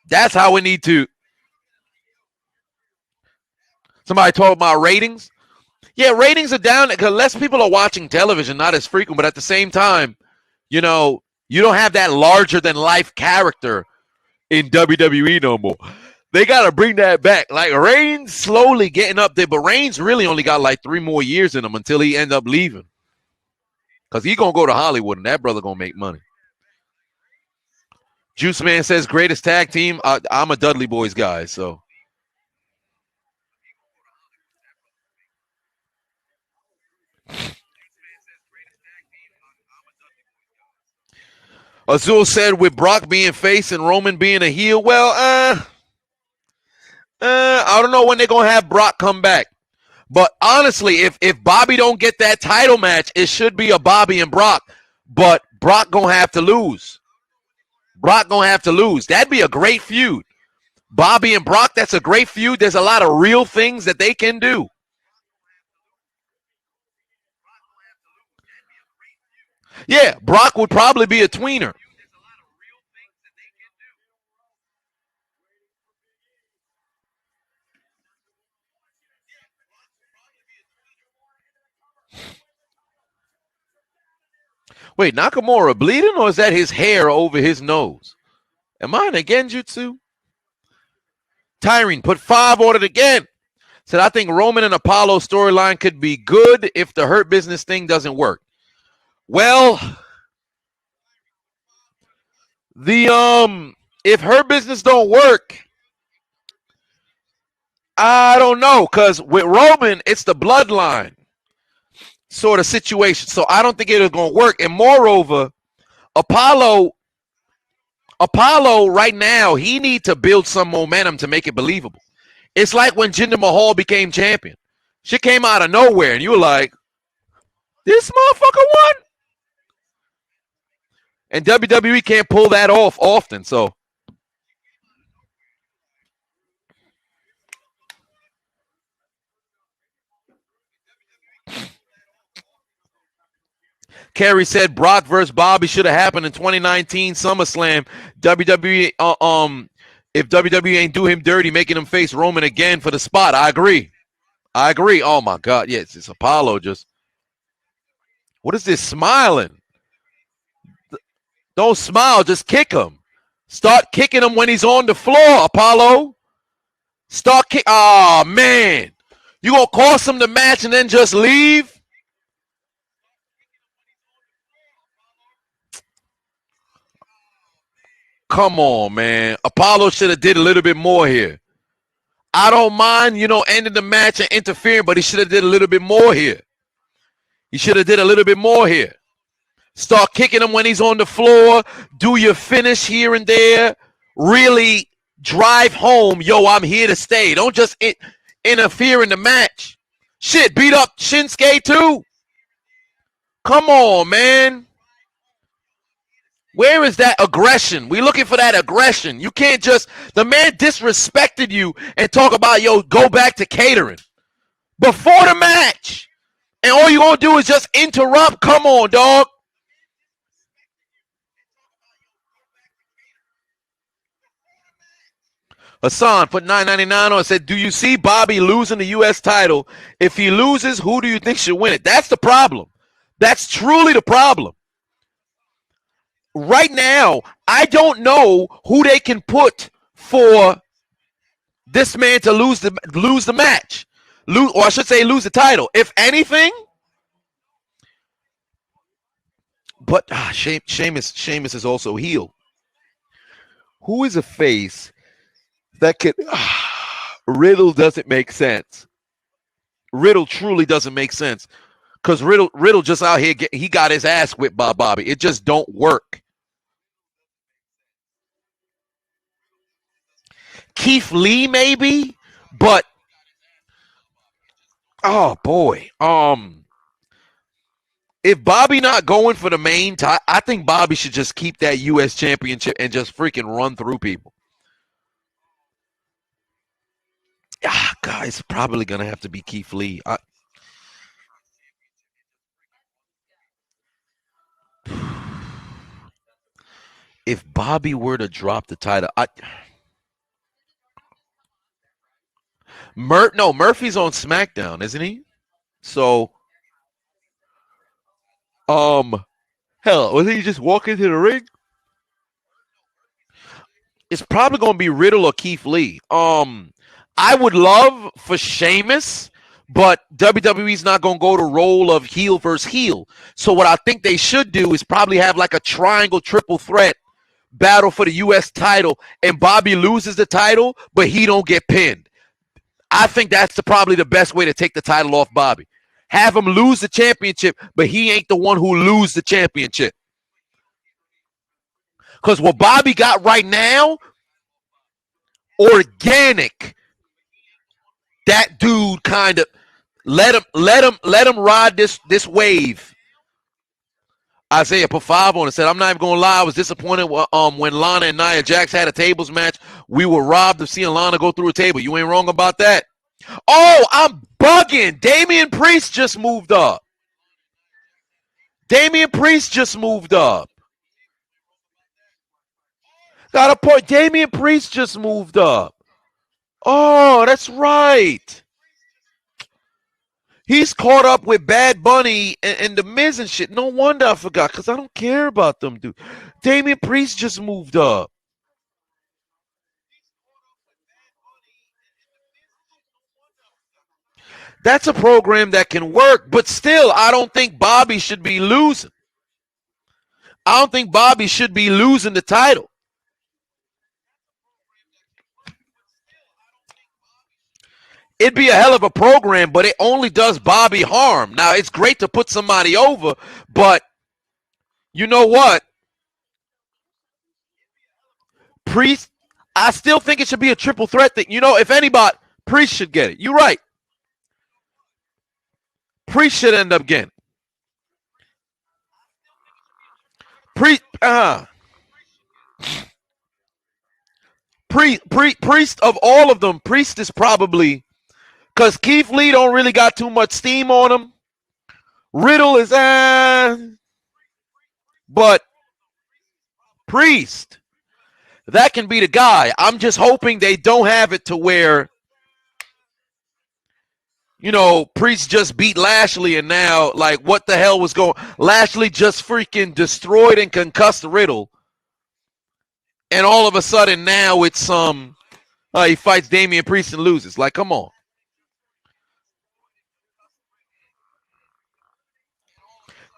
That's how we need to. Somebody talking about ratings. Yeah, ratings are down because less people are watching television, not as frequent. But at the same time, you don't have that larger than life character in WWE no more. They got to bring that back. Like Reigns slowly getting up there, but Reigns really only got like 3 more years in him until he end up leaving. Because he's going to go to Hollywood and that brother going to make money. Juice Man says greatest tag team. I'm a Dudley Boys guy, so Azul said with Brock being face and Roman being a heel. Well, I don't know when they're gonna have Brock come back. But honestly, if Bobby don't get that title match, it should be a Bobby and Brock. But Brock gonna have to lose. Brock gonna have to lose. That'd be a great feud. Bobby and Brock, that's a great feud. There's a lot of real things that they can do. Yeah, Brock would probably be a tweener. Wait, Nakamura bleeding, or is that his hair over his nose? Am I in a genjutsu? Tyrene put 5 on it again. Said, I think Roman and Apollo storyline could be good if the Hurt Business thing doesn't work. Well, if Hurt Business don't work, I don't know, because with Roman, it's the bloodline sort of situation. So I don't think it is going to work. And moreover, Apollo right now, he needs to build some momentum to make it believable. It's like when Jinder Mahal became champion. Shit came out of nowhere, and you were like, this motherfucker won? And WWE can't pull that off often, so. Kerry said Brock versus Bobby should have happened in 2019 SummerSlam. WWE, if WWE ain't do him dirty, making him face Roman again for the spot. I agree. Oh my God, yes, it's Apollo. Just what is this smiling? Don't smile, just kick him. Start kicking him when he's on the floor, Apollo. Start kick. Oh man, you gonna cost him the match and then just leave? Come on, man. Apollo should have did a little bit more here. I don't mind, ending the match and interfering, but he should have did a little bit more here. Start kicking him when he's on the floor. Do your finish here and there. Really drive home, yo, I'm here to stay. Don't just interfere in the match. Shit, beat up Shinsuke too. Come on, man. Where is that aggression? We're looking for that aggression. You can't just, the man disrespected you and talk about, yo, go back to catering before the match. And all you're going to do is just interrupt. Come on, dog. Hassan put $9.99 on and said, do you see Bobby losing the U.S. title? If he loses, who do you think should win it? That's the problem. That's truly the problem. Right now, I don't know who they can put for this man to lose the match. Or I should say lose the title. If anything, but Sheamus is also heel. Who is a face that could Riddle doesn't make sense. Riddle truly doesn't make sense. Because Riddle just out here, he got his ass whipped by Bobby. It just don't work. Keith Lee maybe, but oh boy, if Bobby not going for the main title, I think Bobby should just keep that U.S. championship and just freaking run through people. God, it's probably gonna have to be Keith Lee. If Bobby were to drop the title, Murphy's on SmackDown, isn't he? So, hell, was he just walk into the ring? It's probably gonna be Riddle or Keith Lee. I would love for Sheamus, but WWE's not gonna go the role of heel versus heel. So what I think they should do is probably have like a triangle triple threat battle for the U.S. title, and Bobby loses the title, but he don't get pinned. I think that's probably the best way to take the title off Bobby. Have him lose the championship, but he ain't the one who lose the championship. Because what Bobby got right now, organic. That dude kind of let him ride this wave. Isaiah put 5 on it. Said, I'm not even gonna lie, I was disappointed when Lana and Nia Jax had a tables match. We were robbed of seeing Lana go through a table. You ain't wrong about that. Oh, I'm bugging. Damian Priest just moved up. Damian Priest just moved up. Got a point. Damian Priest just moved up. Oh, that's right. He's caught up with Bad Bunny and The Miz and shit. No wonder I forgot, because I don't care about them, dude. Damian Priest just moved up. That's a program that can work, but still, I don't think Bobby should be losing. I don't think Bobby should be losing the title. It'd be a hell of a program, but it only does Bobby harm. Now, it's great to put somebody over, but you know what? Priest, I still think it should be a triple threat thing. You know, if anybody, Priest should get it. You're right. Priest should end up getting it. Priest of all of them, Priest is probably, because Keith Lee don't really got too much steam on him. Riddle is but Priest, that can be the guy. I'm just hoping they don't have it to where, you know, Priest just beat Lashley and now, like, what the hell was going? Lashley just freaking destroyed and concussed Riddle. And all of a sudden now it's he fights Damian Priest and loses. Like, come on.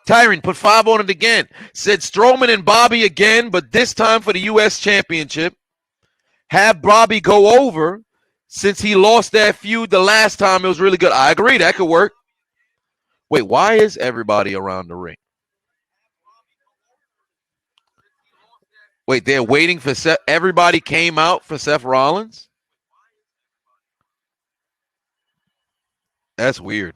Tyron put 5 on it again. Said Strowman and Bobby again, but this time for the U.S. Championship. Have Bobby go over since he lost that feud the last time. It was really good. I agree. That could work. Wait, why is everybody around the ring? Wait, they're waiting for Seth. Everybody came out for Seth Rollins? That's weird.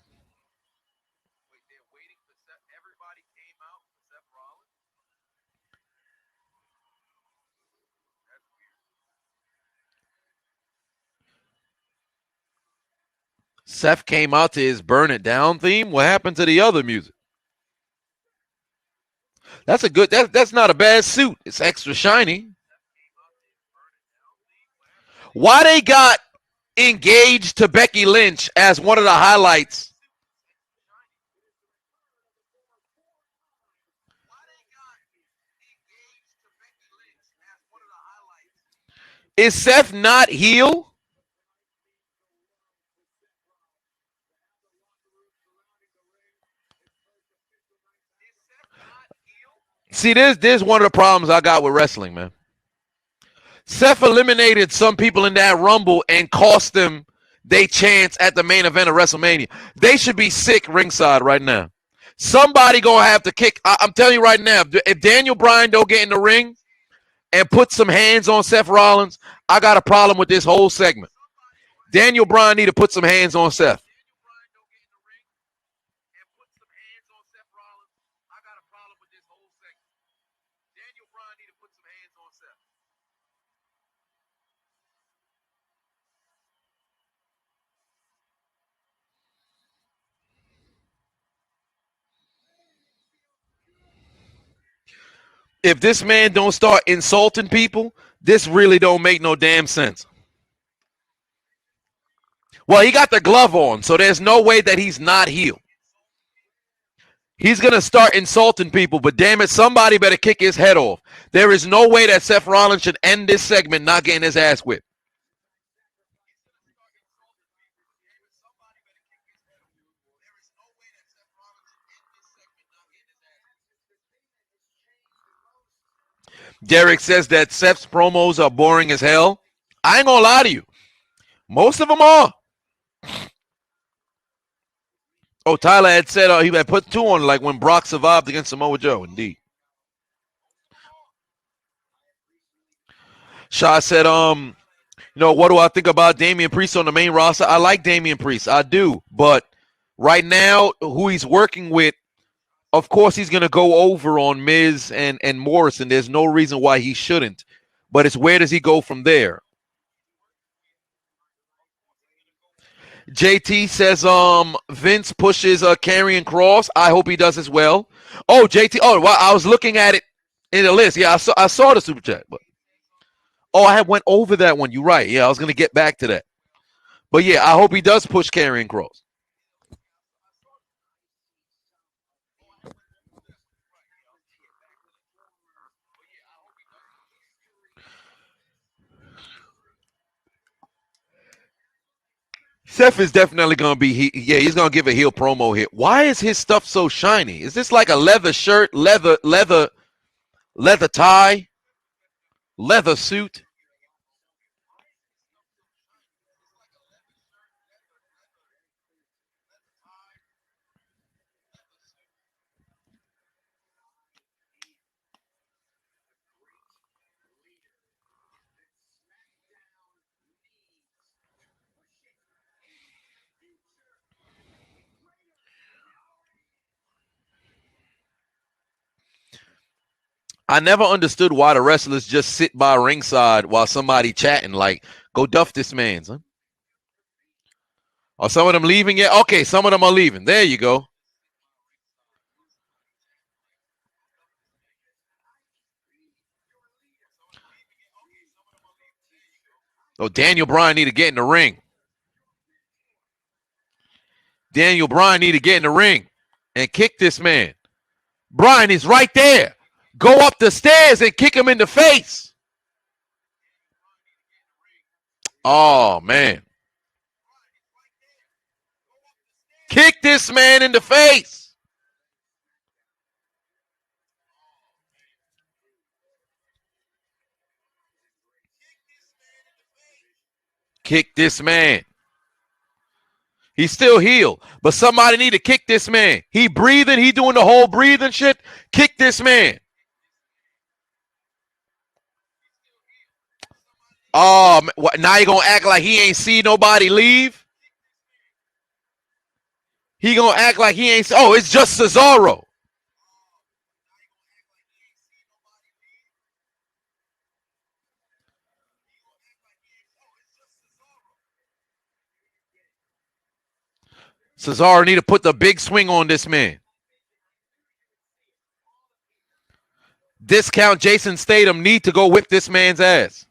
Seth came out to his Burn It Down theme. What happened to the other music? That's a good, that's not a bad suit. It's extra shiny. Why they got engaged to Becky Lynch as one of the highlights? Is Seth not heel? See, there's one of the problems I got with wrestling, man. Seth eliminated some people in that Rumble and cost them their chance at the main event of WrestleMania. They should be sick ringside right now. Somebody gonna have to kick. I'm telling you right now, if Daniel Bryan don't get in the ring and put some hands on Seth Rollins, I got a problem with this whole segment. Daniel Bryan need to put some hands on Seth. If this man don't start insulting people, this really don't make no damn sense. Well, he got the glove on, so there's no way that he's not heel. He's going to start insulting people, but damn it, somebody better kick his head off. There is no way that Seth Rollins should end this segment not getting his ass whipped. Derek says that Seth's promos are boring as hell. I ain't going to lie to you. Most of them are. Oh, Tyler had said he had put 2 on like when Brock survived against Samoa Joe. Indeed. Shaw said, what do I think about Damian Priest on the main roster? I like Damian Priest. I do. But right now, who he's working with, of course, he's going to go over on Miz and Morrison. There's no reason why he shouldn't. But it's where does he go from there? JT says Vince pushes Karrion Kross. I hope he does as well. Oh, JT. Oh, well, I was looking at it in the list. Yeah, I saw the super chat. But I had went over that one. You're right. Yeah, I was going to get back to that. But yeah, I hope he does push Karrion Kross. Seth is definitely going to be, he's going to give a heel promo here. Why is his stuff so shiny? Is this like a leather shirt, leather tie, leather suit? I never understood why the wrestlers just sit by ringside while somebody chatting. Like, go duff this man, son. Are some of them leaving yet? Okay, some of them are leaving. There you go. Oh, Daniel Bryan need to get in the ring. Daniel Bryan need to get in the ring and kick this man. Bryan is right there. Go up the stairs and kick him in the face. Oh, man. Kick this man in the face. Kick this man. He's still healed, but somebody need to kick this man. He breathing. He doing the whole breathing shit. Kick this man. Oh, now you going to act like he ain't see nobody leave? He going to act like he ain't. Oh, it's just Cesaro. Cesaro need to put the big swing on this man. Discount Jason Statham need to go whip this man's ass.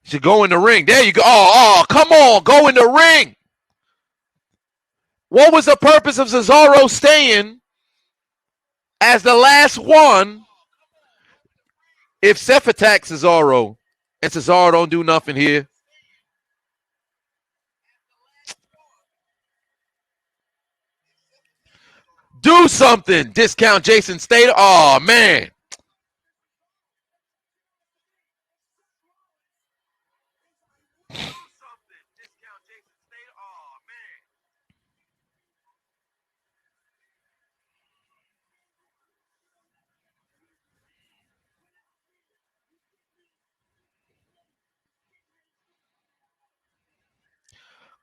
Should go in the ring. There you go. Oh, come on. Go in the ring. What was the purpose of Cesaro staying as the last one if Seth attacks Cesaro and Cesaro don't do nothing here? Do something. Discount Jason Statham. Oh, man.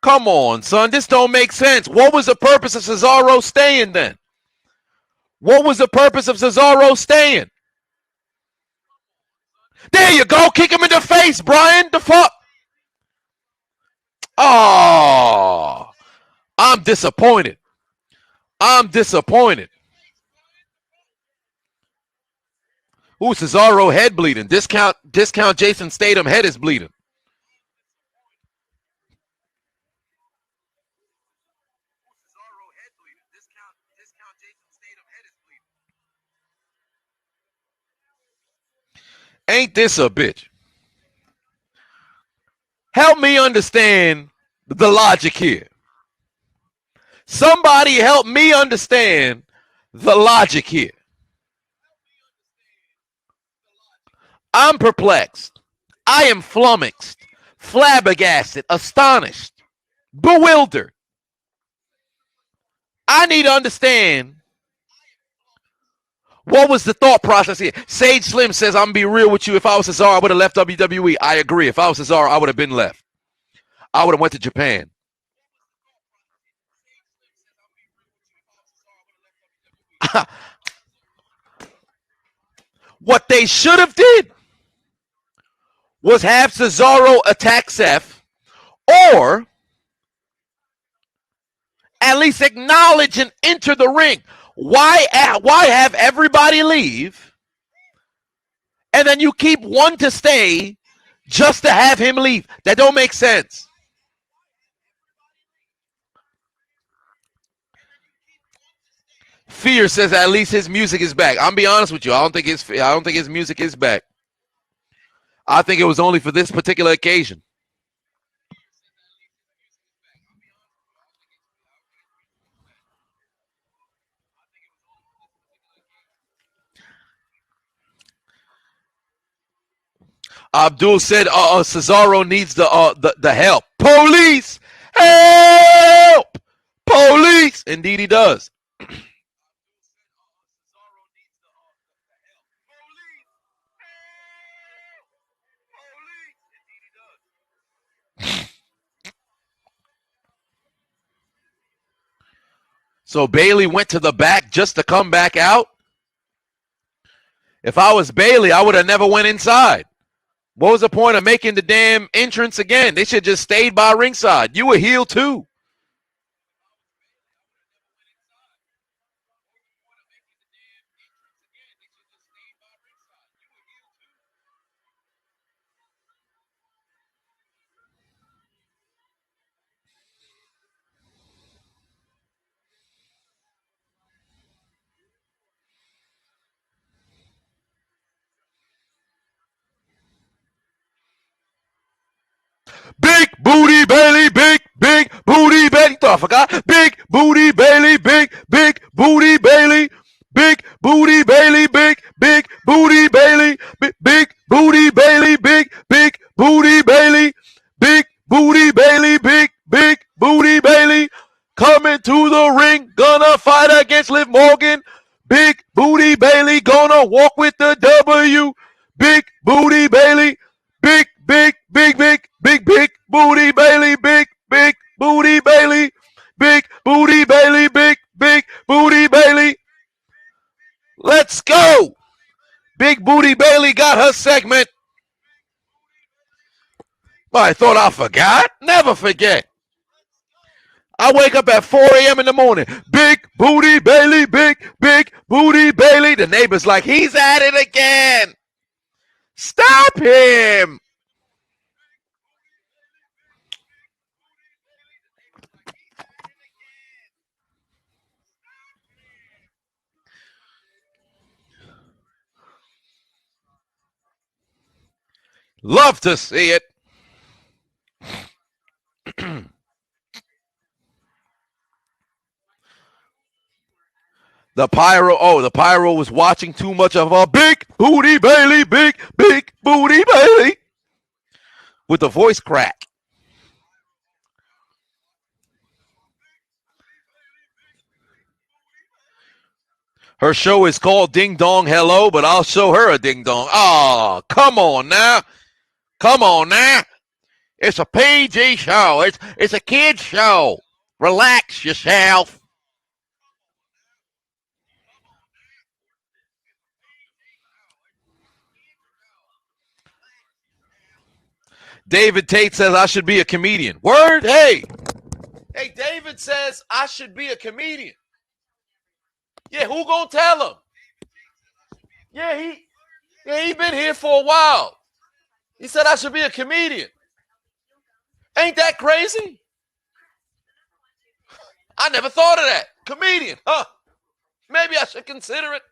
Come on, son. This don't make sense. What was the purpose of Cesaro staying then? What was the purpose of Cesaro staying? There you go. Kick him in the face, Bryan. The fuck? Oh, I'm disappointed. I'm disappointed. Ooh, Cesaro head bleeding. Discount Jason Statham head is bleeding. Ain't this a bitch? Help me understand the logic here. Somebody help me understand the logic here. I'm perplexed. I am flummoxed, flabbergasted, astonished, bewildered. I need to understand what was the thought process here. Sage Slim says, I'm going to be real with you. If I was Cesaro, I would have left WWE. I agree. If I was Cesaro, I would have been left. I would have went to Japan. What they should have did was have Cesaro attack Seth, or at least acknowledge and enter the ring. Why have everybody leave, and then you keep one to stay just to have him leave? That don't make sense. Fear says at least his music is back. I'm be honest with you. I don't think his music is back. I think it was only for this particular occasion. Abdul said Cesaro needs the help. Police! Help! Police! Indeed he does. So Bailey went to the back just to come back out? If I was Bailey, I would have never went inside. What was the point of making the damn entrance again? They should just stayed by ringside. You were heel too. Big booty Bailey, big booty Bailey. Thought I forgot. Big booty Bailey, big booty Bailey, big booty Bailey, big booty Bailey, big booty Bailey, big booty Bailey, big booty Bailey, big booty Bailey. Coming to the ring, gonna fight against Liv Morgan. Big booty Bailey, gonna walk with the W. Big booty Bailey, big booty Bailey, big booty Bailey, big booty Bailey, big booty Bailey. Let's go. Big booty Bailey got her segment. I thought I forgot. Never forget. I wake up at 4 a.m. in the morning. Big booty Bailey, big booty Bailey. The neighbor's like, he's at it again. Stop him. Love to see it. The Pyro was watching too much of a Big Booty Bailey, big booty Bailey, with the voice crack. Her show is called Ding Dong Hello, but I'll show her a ding dong. Oh, come on now. Come on now. It's a PG show. It's a kid's show. Relax yourself. David Tate says I should be a comedian. Word? Hey, David says I should be a comedian. Yeah, who gonna tell him? Yeah, he been here for a while. He said I should be a comedian. Ain't that crazy? I never thought of that. Comedian, huh? Maybe I should consider it.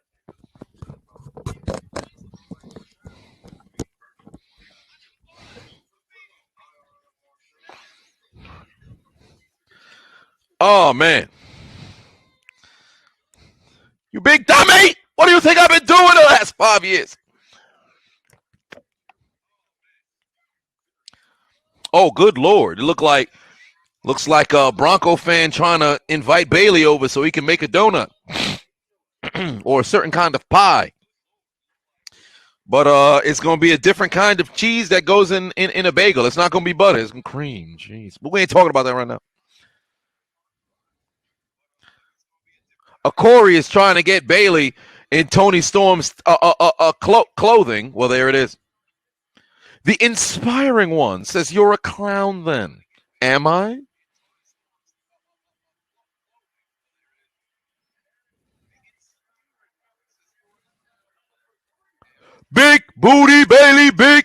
Oh, man. You big dummy! What do you think I've been doing the last 5 years? Oh, good Lord. It looked like Looks like a Bronco fan trying to invite Bailey over so he can make a donut or a certain kind of pie. But it's going to be a different kind of cheese that goes in a bagel. It's not going to be butter. It's going to be cream. Jeez. But we ain't talking about that right now. Corey is trying to get Bailey in Tony Storm's clothing. Well, there it is. The inspiring one says, "You're a clown then." Am I? Big booty Bailey, big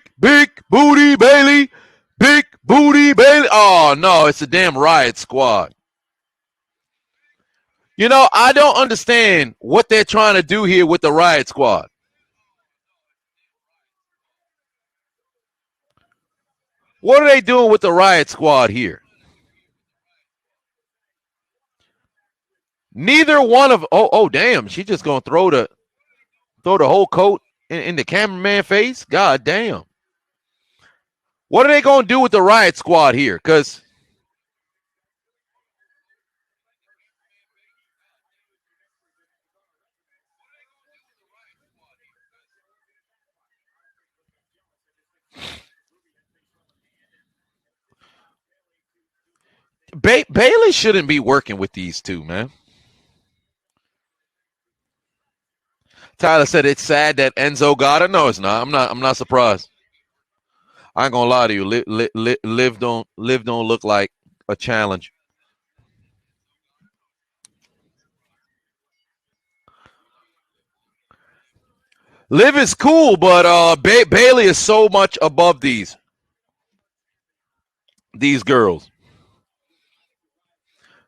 booty Bailey, big booty Bailey. Oh, no, it's a damn Riot Squad. You know, I don't understand what they're trying to do here with the Riot Squad. What are they doing with the Riot Squad here? Neither one of oh damn, she just gonna throw the whole coat in the cameraman face. God damn. What are they gonna do with the Riot Squad here? Because Bailey shouldn't be working with these two, man. Tyler said it's sad that Enzo got it. No, it's not. I'm not surprised. I ain't gonna lie to you. Liv don't look like a challenge. Liv is cool, but Bailey is so much above these girls.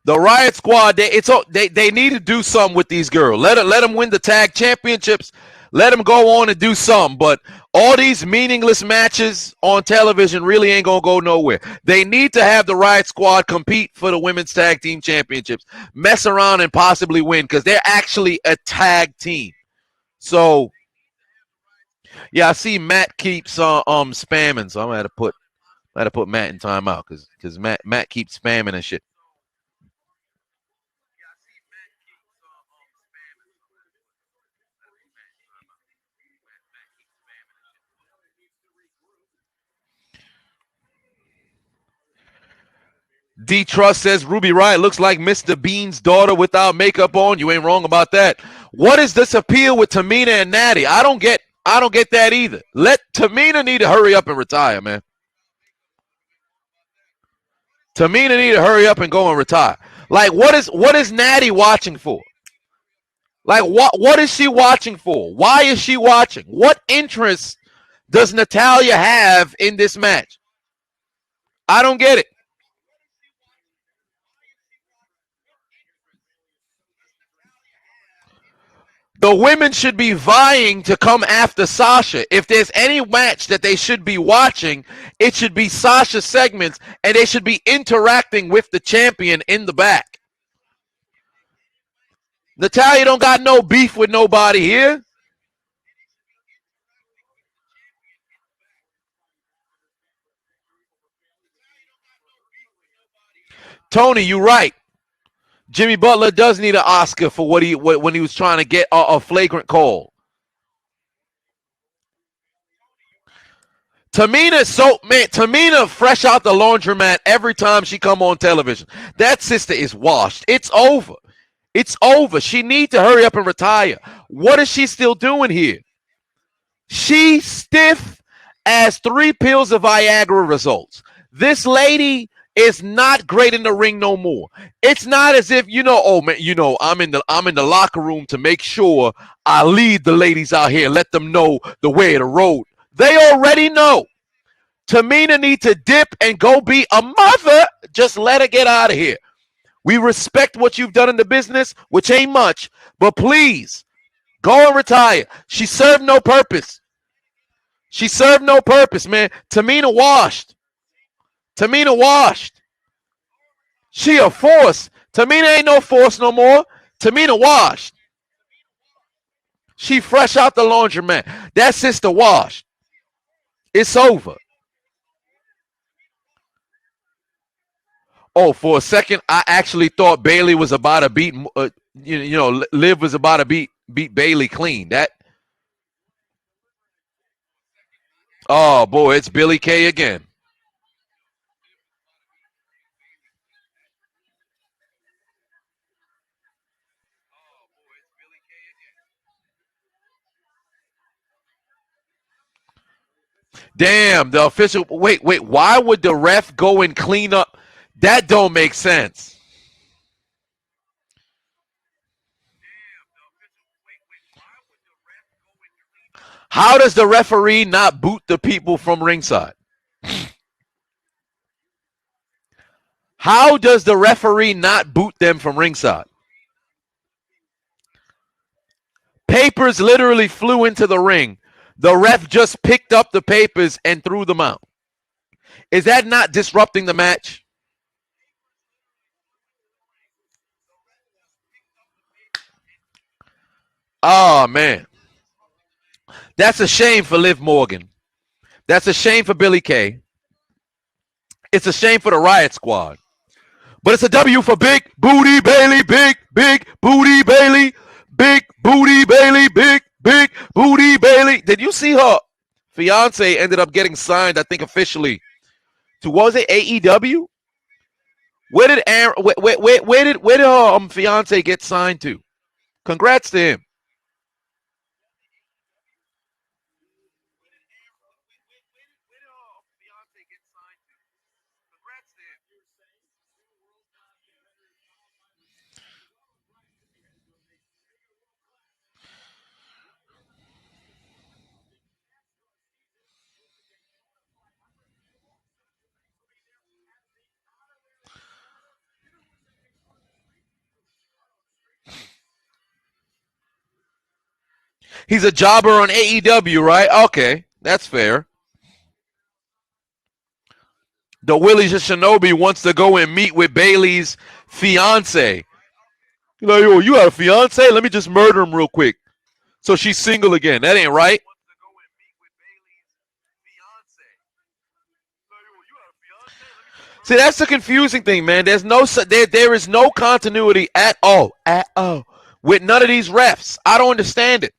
The Riot Squad, they need to do something with these girls. Let them win the tag championships. Let them go on and do something. But all these meaningless matches on television really ain't going to go nowhere. They need to have the Riot Squad compete for the women's tag team championships. Mess around and possibly win because they're actually a tag team. So, yeah, I see Matt keeps spamming. So I'm going to have to put Matt in timeout because Matt keeps spamming and shit. D Trust says Ruby Riot looks like Mr. Bean's daughter without makeup on. You ain't wrong about that. What is this appeal with Tamina and Natty? I don't get that either. Let Tamina need to hurry up and retire, man. Tamina need to hurry up and go and retire. Like, what is Natty watching for? Like, what is she watching for? Why is she watching? What interest does Natalya have in this match? I don't get it. The women should be vying to come after Sasha. If there's any match that they should be watching, it should be Sasha segments, and they should be interacting with the champion in the back. Natalya don't got no beef with nobody here. Tony, you right. Jimmy Butler does need an Oscar for when he was trying to get a flagrant call. Tamina fresh out the laundromat every time she come on television. That sister is washed. It's over. It's over. She needs to hurry up and retire. What is she still doing here? She stiff as 3 pills of Viagra results. This lady is not great in the ring no more. It's not as if, oh man, I'm in the locker room to make sure I lead the ladies out here, let them know the way of the road. They already know. Tamina needs to dip and go be a mother. Just let her get out of here. We respect what you've done in the business, which ain't much, but please go and retire. She served no purpose. She served no purpose, man. Tamina washed. Tamina washed. She a force. Tamina ain't no force no more. Tamina washed. She fresh out the laundromat. That sister washed. It's over. Oh, for a second, I actually thought Bailey was about to beat, Liv was about to beat Bailey clean. Oh boy, it's Billy Kay again. Damn, the official. Wait. Why would the ref go and clean up? That don't make sense. How does the referee not boot the people from ringside? How does the referee not boot them from ringside? Papers literally flew into the ring. The ref just picked up the papers and threw them out. Is that not disrupting the match? Oh, man. That's a shame for Liv Morgan. That's a shame for Billy Kay. It's a shame for the Riot Squad. But it's a W for Big Booty Bailey. Big Booty Bailey. Big Booty Bailey. Big Booty Bailey. Did you see her fiance ended up getting signed, I think, officially to, what was it, AEW? Where did Aaron, where did her fiance get signed to? Congrats to him. He's a jobber on AEW, right? Okay, that's fair. The Willie Shinobi wants to go and meet with Bailey's fiance. You're like, yo, you got a fiance? Let me just murder him real quick. So she's single again. That ain't right. See, that's the confusing thing, man. There is no continuity at all with none of these refs. I don't understand it.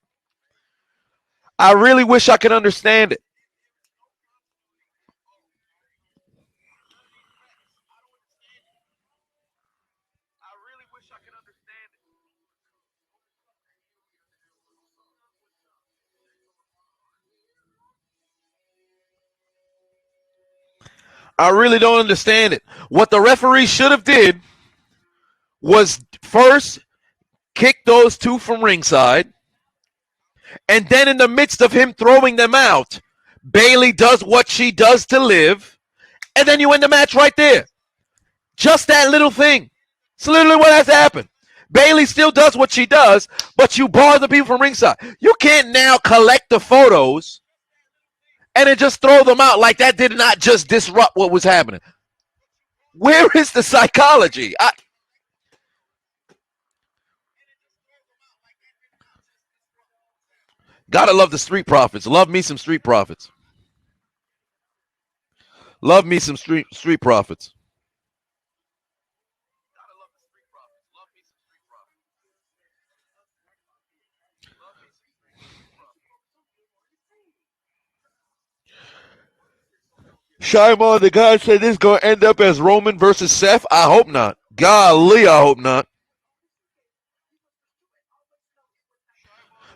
I really wish I could understand it. I really don't understand it. What the referee should have did was first kick those two from ringside, and then in the midst of him throwing them out, Bailey does what she does to Liv, and then you win the match right there. Just that little thing. It's literally what has to happen. Bailey still does what she does, but you bar the people from ringside. You can't now collect the photos and then just throw them out like that did not just disrupt what was happening. Where is the psychology? Gotta love the Street Profits. Love me some Street Profits. Love me some Street Profits. Shimon, the guy said this is going to end up as Roman versus Seth. I hope not. Golly, I hope not.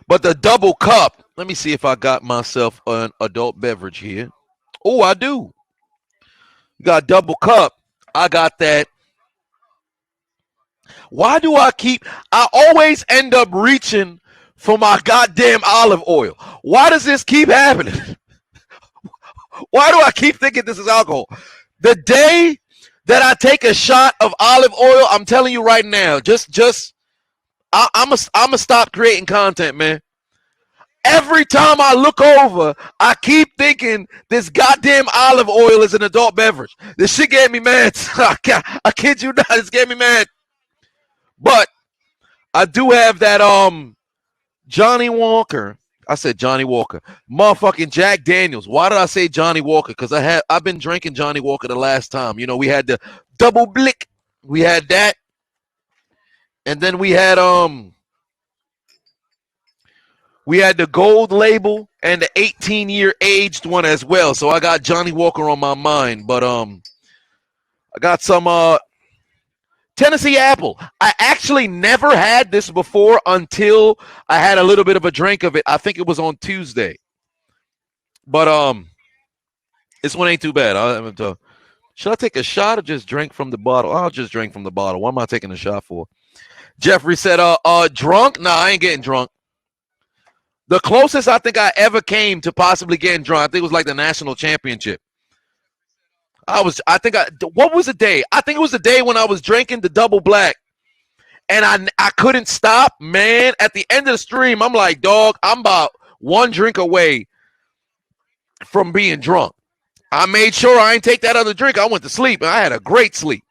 But the double cup. Let me see if I got myself an adult beverage here. Oh, I do. You got double cup. I got that. Why do I always end up reaching for my goddamn olive oil? Why does this keep happening? Why do I keep thinking this is alcohol? The day that I take a shot of olive oil, I'm telling you right now, I'm gonna stop creating content, man. Every time I look over, I keep thinking this goddamn olive oil is an adult beverage. This shit gave me mad. I kid you not, this gave me mad. But I do have that Johnny Walker. I said Johnny Walker. Motherfucking Jack Daniels. Why did I say Johnny Walker? Because I've been drinking Johnny Walker the last time. You know, we had the double blick. We had that. And then we had the gold label and the 18-year aged one as well. So I got Johnny Walker on my mind. But I got some Tennessee apple. I actually never had this before until I had a little bit of a drink of it. I think it was on Tuesday. But this one ain't too bad. Should I take a shot or just drink from the bottle? I'll just drink from the bottle. What am I taking a shot for? Jeffrey said, drunk? Nah, I ain't getting drunk. The closest I think I ever came to possibly getting drunk, I think it was like the national championship. What was the day? I think it was the day when I was drinking the double black. And I couldn't stop, man. At the end of the stream, I'm like, dog, I'm about one drink away from being drunk. I made sure I ain't take that other drink. I went to sleep, and I had a great sleep.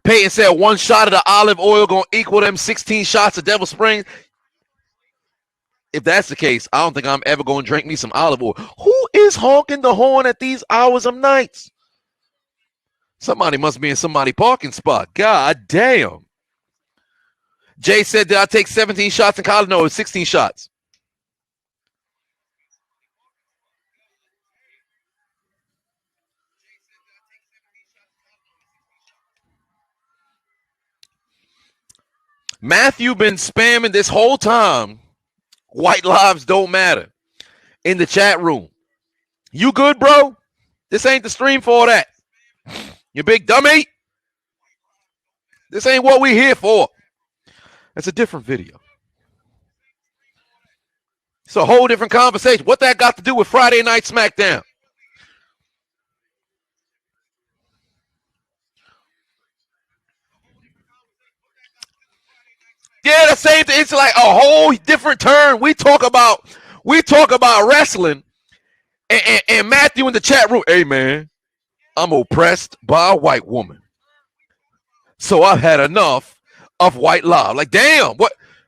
Peyton said 1 shot of the olive oil going to equal them 16 shots of Devil Springs. If that's the case, I don't think I'm ever going to drink me some olive oil. Who is honking the horn at these hours of nights? Somebody must be in somebody's parking spot. God damn. Jay said, did I take 17 shots in college? No, it was 16 shots. Matthew been spamming this whole time. White lives don't matter in the chat room. You good, bro? This ain't the stream for all that. You big dummy. This ain't what we here for. That's a different video. It's a whole different conversation. What that got to do with Friday Night Smackdown? Yeah, the same thing. It's like a whole different turn. We talk about wrestling, and Matthew in the chat room. Hey man, I'm oppressed by a white woman, so I've had enough of white love. Like, damn,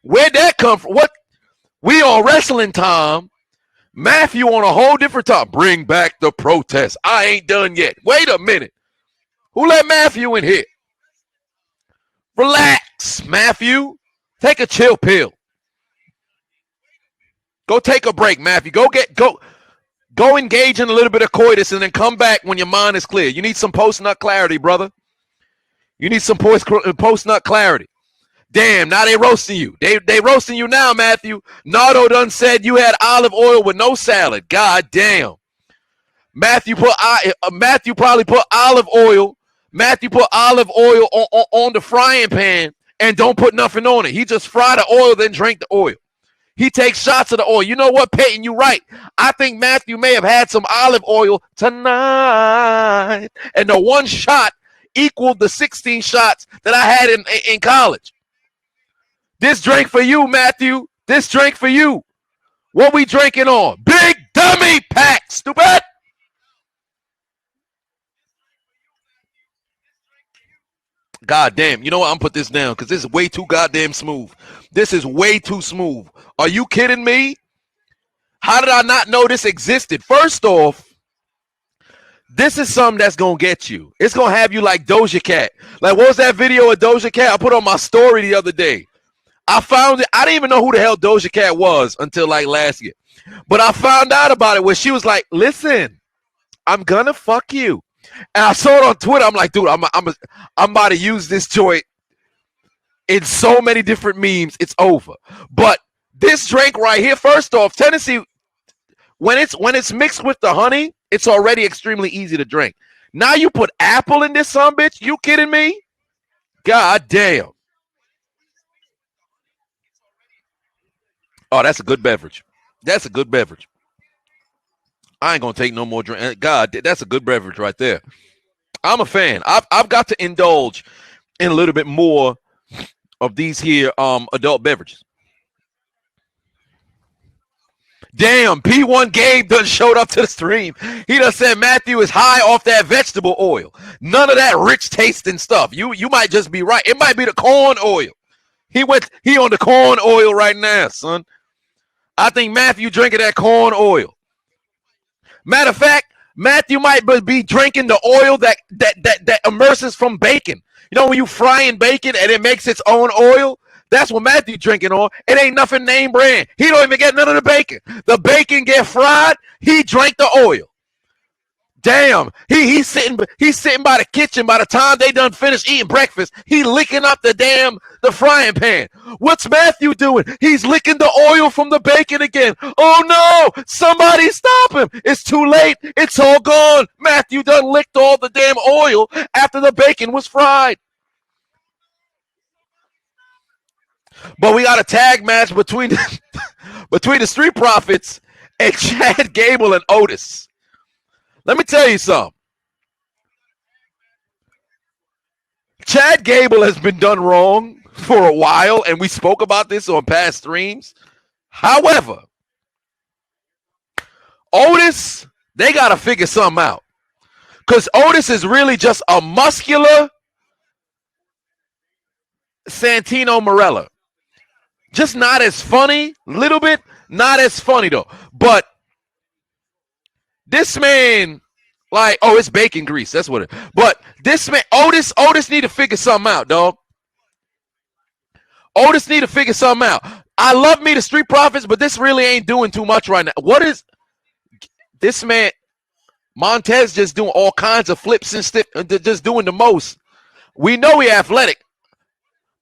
where'd that come from? What? We on wrestling time. Matthew on a whole different time. Bring back the protest. I ain't done yet. Wait a minute. Who let Matthew in here? Relax, Matthew. Take a chill pill. Go take a break, Matthew. Go engage in a little bit of coitus and then come back when your mind is clear. You need some post-nut clarity, brother. You need some post-nut clarity. Damn, now they roasting you. They roasting you now, Matthew. Nardo done said you had olive oil with no salad. God damn. Matthew probably put olive oil. Matthew put olive oil on the frying pan and don't put nothing on it. He just fry the oil, then drink the oil. He takes shots of the oil. You know what, Peyton? You're right. I think Matthew may have had some olive oil tonight. And the 1 shot equaled the 16 shots that I had in college. This drink for you, Matthew. This drink for you. What we drinking on? Big dummy pack, stupid. God damn. You know what? I'm put this down because this is way too goddamn smooth. This is way too smooth. Are you kidding me? How did I not know this existed? First off, this is something that's going to get you. It's going to have you like Doja Cat. Like, what was that video of Doja Cat I put on my story the other day? I found it. I didn't even know who the hell Doja Cat was until like last year. But I found out about it where she was like, listen, I'm going to fuck you. And I saw it on Twitter. I'm like, dude, I'm about to use this joint in so many different memes. It's over. But this drink right here, first off, Tennessee, when it's mixed with the honey, it's already extremely easy to drink. Now you put apple in this son bitch? You kidding me? God damn. Oh, that's a good beverage. That's a good beverage. I ain't gonna take no more drink. God, that's a good beverage right there. I'm a fan. I've got to indulge in a little bit more of these here adult beverages. Damn, P1 Gabe done showed up to the stream. He done said Matthew is high off that vegetable oil. None of that rich tasting stuff. You might just be right. It might be the corn oil. He on the corn oil right now, son. I think Matthew drinking that corn oil. Matter of fact, Matthew might be drinking the oil that immerses from bacon. You know when you frying bacon and it makes its own oil? That's what Matthew drinking on. It ain't nothing name brand. He don't even get none of the bacon. The bacon get fried. He drank the oil. Damn, he's sitting by the kitchen. By the time they done finished eating breakfast, he licking up the frying pan. What's Matthew doing? He's licking the oil from the bacon again. Oh no, somebody stop him. It's too late. It's all gone. Matthew done licked all the damn oil after the bacon was fried. But we got a tag match between the Street Profits and Chad Gable and Otis. Let me tell you something. Chad Gable has been done wrong for a while, and we spoke about this on past streams. However, Otis, they got to figure something out. Because Otis is really just a muscular Santino Marella. Just not as funny, little bit, not as funny though. But this man, like, oh, it's bacon grease. That's what it is. But this man, Otis need to figure something out, dog. Otis need to figure something out. I love me the Street Profits, but this really ain't doing too much right now. What is this man? Montez just doing all kinds of flips and just doing the most. We know he athletic.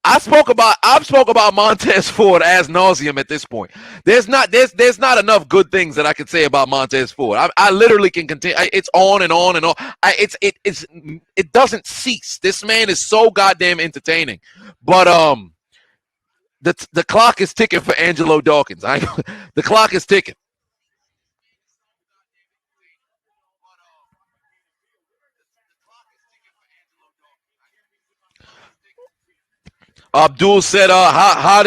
I've spoke about Montez Ford as nauseum at this point. There's not enough good things that I can say about Montez Ford. I literally can continue. It's on and on and on. It doesn't cease. This man is so goddamn entertaining. But the clock is ticking for Angelo Dawkins. The clock is ticking. Abdul said, how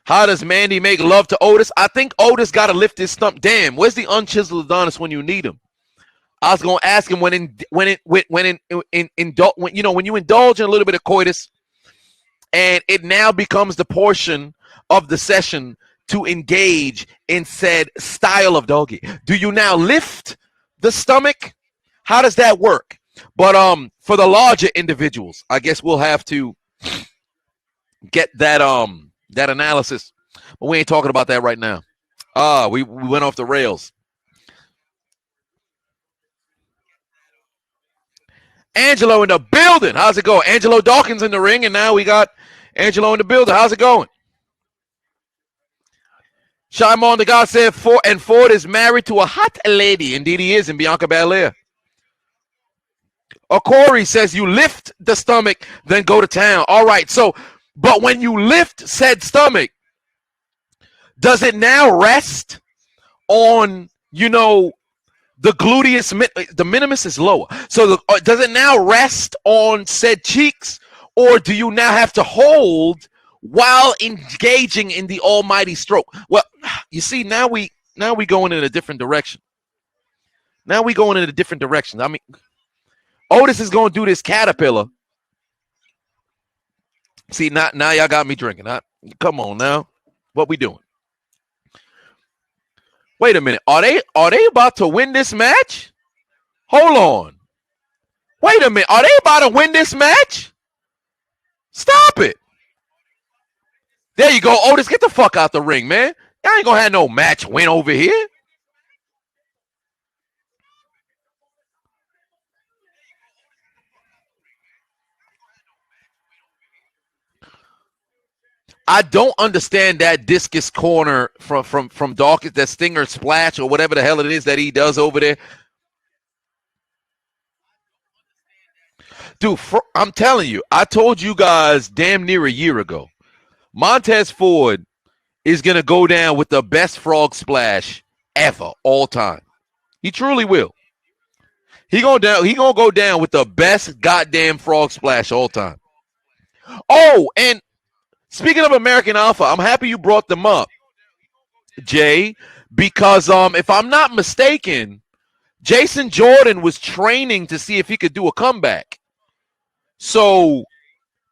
does Mandy make love to Otis? I think Otis got to lift his stump. Damn, where's the unchiseled Adonis when you need him? I was gonna ask him when you indulge in a little bit of coitus, and it now becomes the portion of the session to engage in said style of doggy. Do you now lift the stomach? How does that work? But for the larger individuals, I guess we'll have to get that analysis, but we ain't talking about that right now. We went off the rails. Angelo in the building. How's it going? Angelo Dawkins in the ring, and now we got Angelo in the building. How's it going? Shimon the God said Ford is married to a hot lady. Indeed he is, in Bianca Belair. Corey says you lift the stomach, then go to town. All right, so but when you lift said stomach, does it now rest on, the gluteus? The minimus is lower. So does it now rest on said cheeks, or do you now have to hold while engaging in the almighty stroke? Well, you see, now we going in a different direction. I mean, Otis is going to do this caterpillar. See, now y'all got me drinking. Come on now. What we doing? Wait a minute. Are they about to win this match? Hold on. Wait a minute. Are they about to win this match? Stop it. There you go, Otis. Get the fuck out the ring, man. Y'all ain't gonna have no match win over here. I don't understand that discus corner from Dawkins, that stinger splash or whatever the hell it is that he does over there. Dude, I'm telling you, I told you guys damn near a year ago, Montez Ford is going to go down with the best frog splash ever, all time. He truly will. He gonna go down with the best goddamn frog splash all time. Oh, and speaking of American Alpha, I'm happy you brought them up, Jay, because if I'm not mistaken, Jason Jordan was training to see if he could do a comeback. So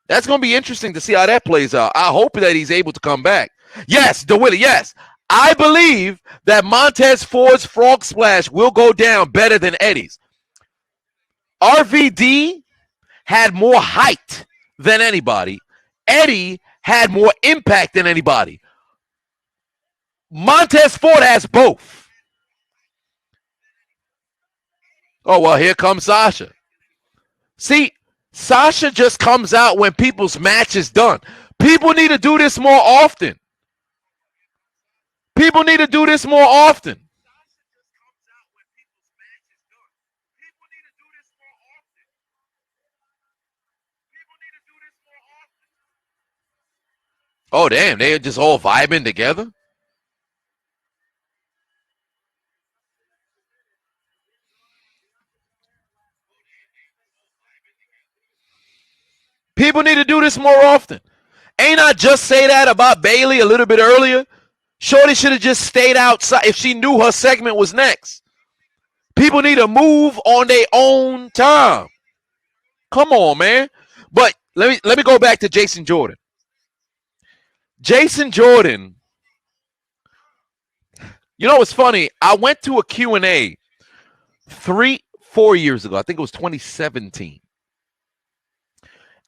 that's going to be interesting to see how that plays out. I hope that he's able to come back. Yes, DeWillie, yes. I believe that Montez Ford's frog splash will go down better than Eddie's. RVD had more height than anybody. Eddie had more impact than anybody. Montez Ford has both. Oh, well, here comes Sasha. See, Sasha just comes out when people's match is done. People need to do this more often. People need to do this more often. Oh, damn, they're just all vibing together? People need to do this more often. Ain't I just say that about Bayley a little bit earlier? Shorty should have just stayed outside if she knew her segment was next. People need to move on their own time. Come on, man. But let me go back to Jason Jordan. Jason Jordan, you know what's funny? I went to a Q&A 4 years ago. I think it was 2017.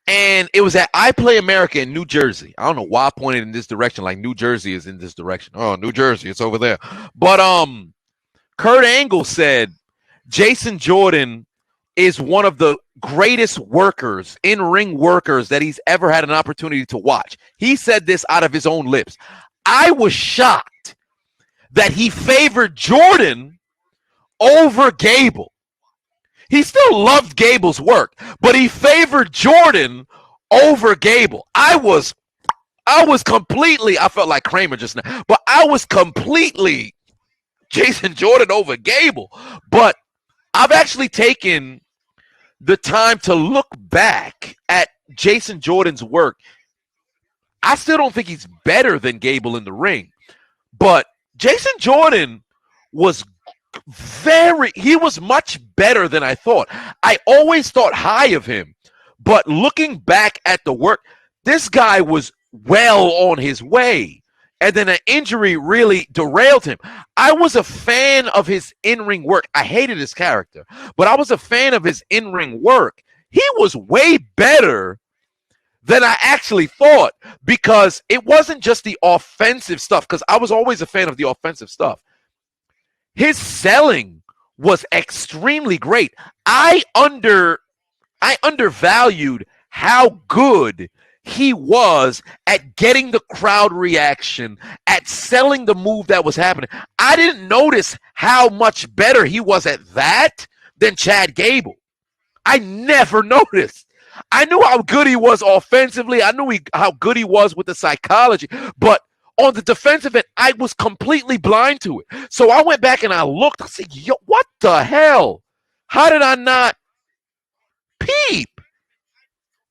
And it was at I Play America in New Jersey. I don't know why I pointed in this direction, like New Jersey is in this direction. Oh, New Jersey, it's over there. But Kurt Angle said Jason Jordan is one of the greatest workers, in-ring workers that he's ever had an opportunity to watch. He said this out of his own lips. I was shocked that he favored Jordan over Gable. He still loved Gable's work, but he favored Jordan over Gable. I was completely, I felt like Kramer just now, but I was completely Jason Jordan over Gable. But I've actually taken the time to look back at Jason Jordan's work. I still don't think he's better than Gable in the ring, but Jason Jordan was he was much better than I thought. I always thought high of him, but looking back at the work, this guy was well on his way. And then an injury really derailed him. I was a fan of his in-ring work. I hated his character, but I was a fan of his in-ring work. He was way better than I actually thought because it wasn't just the offensive stuff, because I was always a fan of the offensive stuff. His selling was extremely great. I undervalued how good he was at getting the crowd reaction, at selling the move that was happening. I didn't notice how much better he was at that than Chad Gable. I never noticed. I knew how good he was offensively. I knew how good he was with the psychology, but on the defensive end, I was completely blind to it. So I went back and I looked. I said, yo, what the hell? How did I not peep?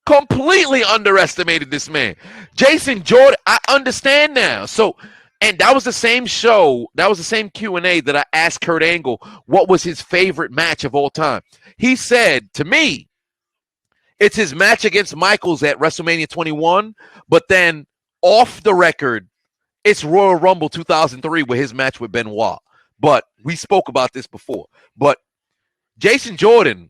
Completely underestimated this man. Jason Jordan, I understand now. So, and that was the same show, that was the same Q&A that I asked Kurt Angle what was his favorite match of all time. He said to me, it's his match against Michaels at WrestleMania 21, but then off the record, it's Royal Rumble 2003 with his match with Benoit. But we spoke about this before. But Jason Jordan,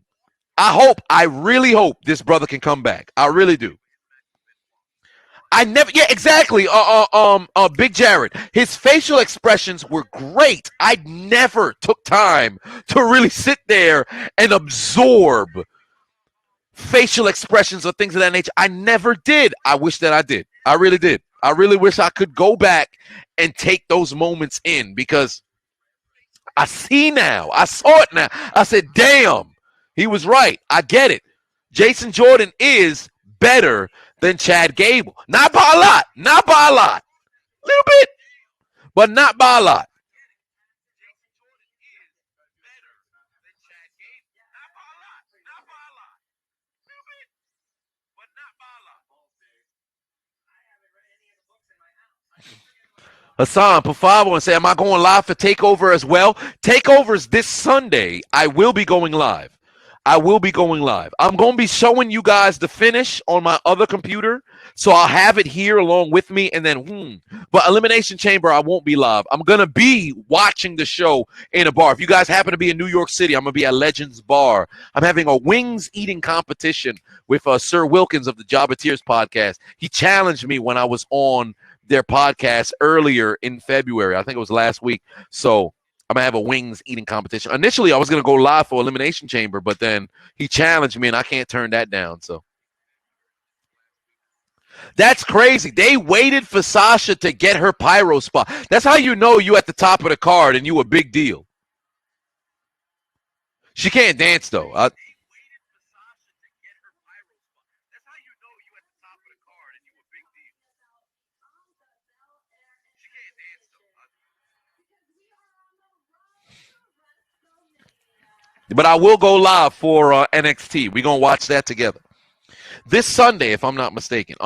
I really hope this brother can come back. I really do. Yeah, exactly. Big Jared, his facial expressions were great. I never took time to really sit there and absorb facial expressions or things of that nature. I never did. I wish that I did. I really did. I really wish I could go back and take those moments in because I see now. I saw it now. I said, damn, he was right. I get it. Jason Jordan is better than Chad Gable. Not by a lot. Not by a lot. A little bit, but not by a lot. Hassan Pafavo and say, am I going live for TakeOver as well? TakeOver's this Sunday. I will be going live. I will be going live. I'm going to be showing you guys the finish on my other computer. So I'll have it here along with me. And then, but Elimination Chamber, I won't be live. I'm going to be watching the show in a bar. If you guys happen to be in New York City, I'm going to be at Legends Bar. I'm having a wings eating competition with Sir Wilkins of the Jabba Tears podcast. He challenged me when I was on their podcast earlier in February. I think it was last week. So I'm going to have a wings eating competition. Initially, I was going to go live for Elimination Chamber, but then he challenged me, and I can't turn that down. So that's crazy. They waited for Sasha to get her pyro spot. That's how you know you at the top of the card and you a big deal. She can't dance, though. But I will go live for NXT. We're going to watch that together. This Sunday, if I'm not mistaken.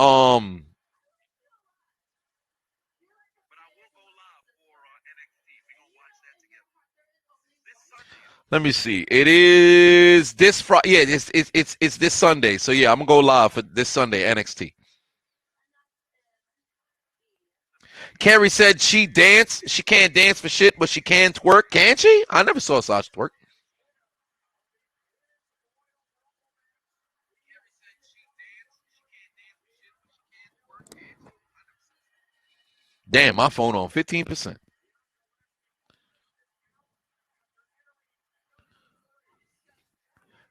Let me see. It is this Friday. Yeah, it's this Sunday. So yeah, I'm gonna go live for this Sunday NXT. Carrie said she danced. She can't dance for shit, but she can twerk. Can she? I never saw Sasha twerk. Damn, my phone on 15%.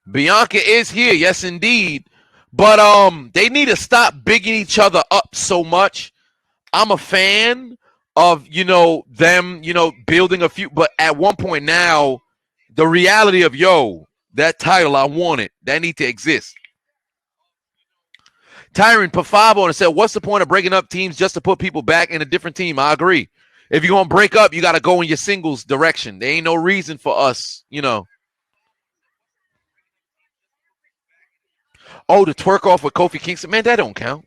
Bianca is here, yes indeed. But they need to stop bigging each other up so much. I'm a fan of, them, building a few, but at one point now, the reality of that title, I want it. That need to exist. Tyron put 5 on and said, what's the point of breaking up teams just to put people back in a different team? I agree. If you're going to break up, you got to go in your singles direction. There ain't no reason for us, Oh, to twerk off with Kofi Kingston. Man, that don't count.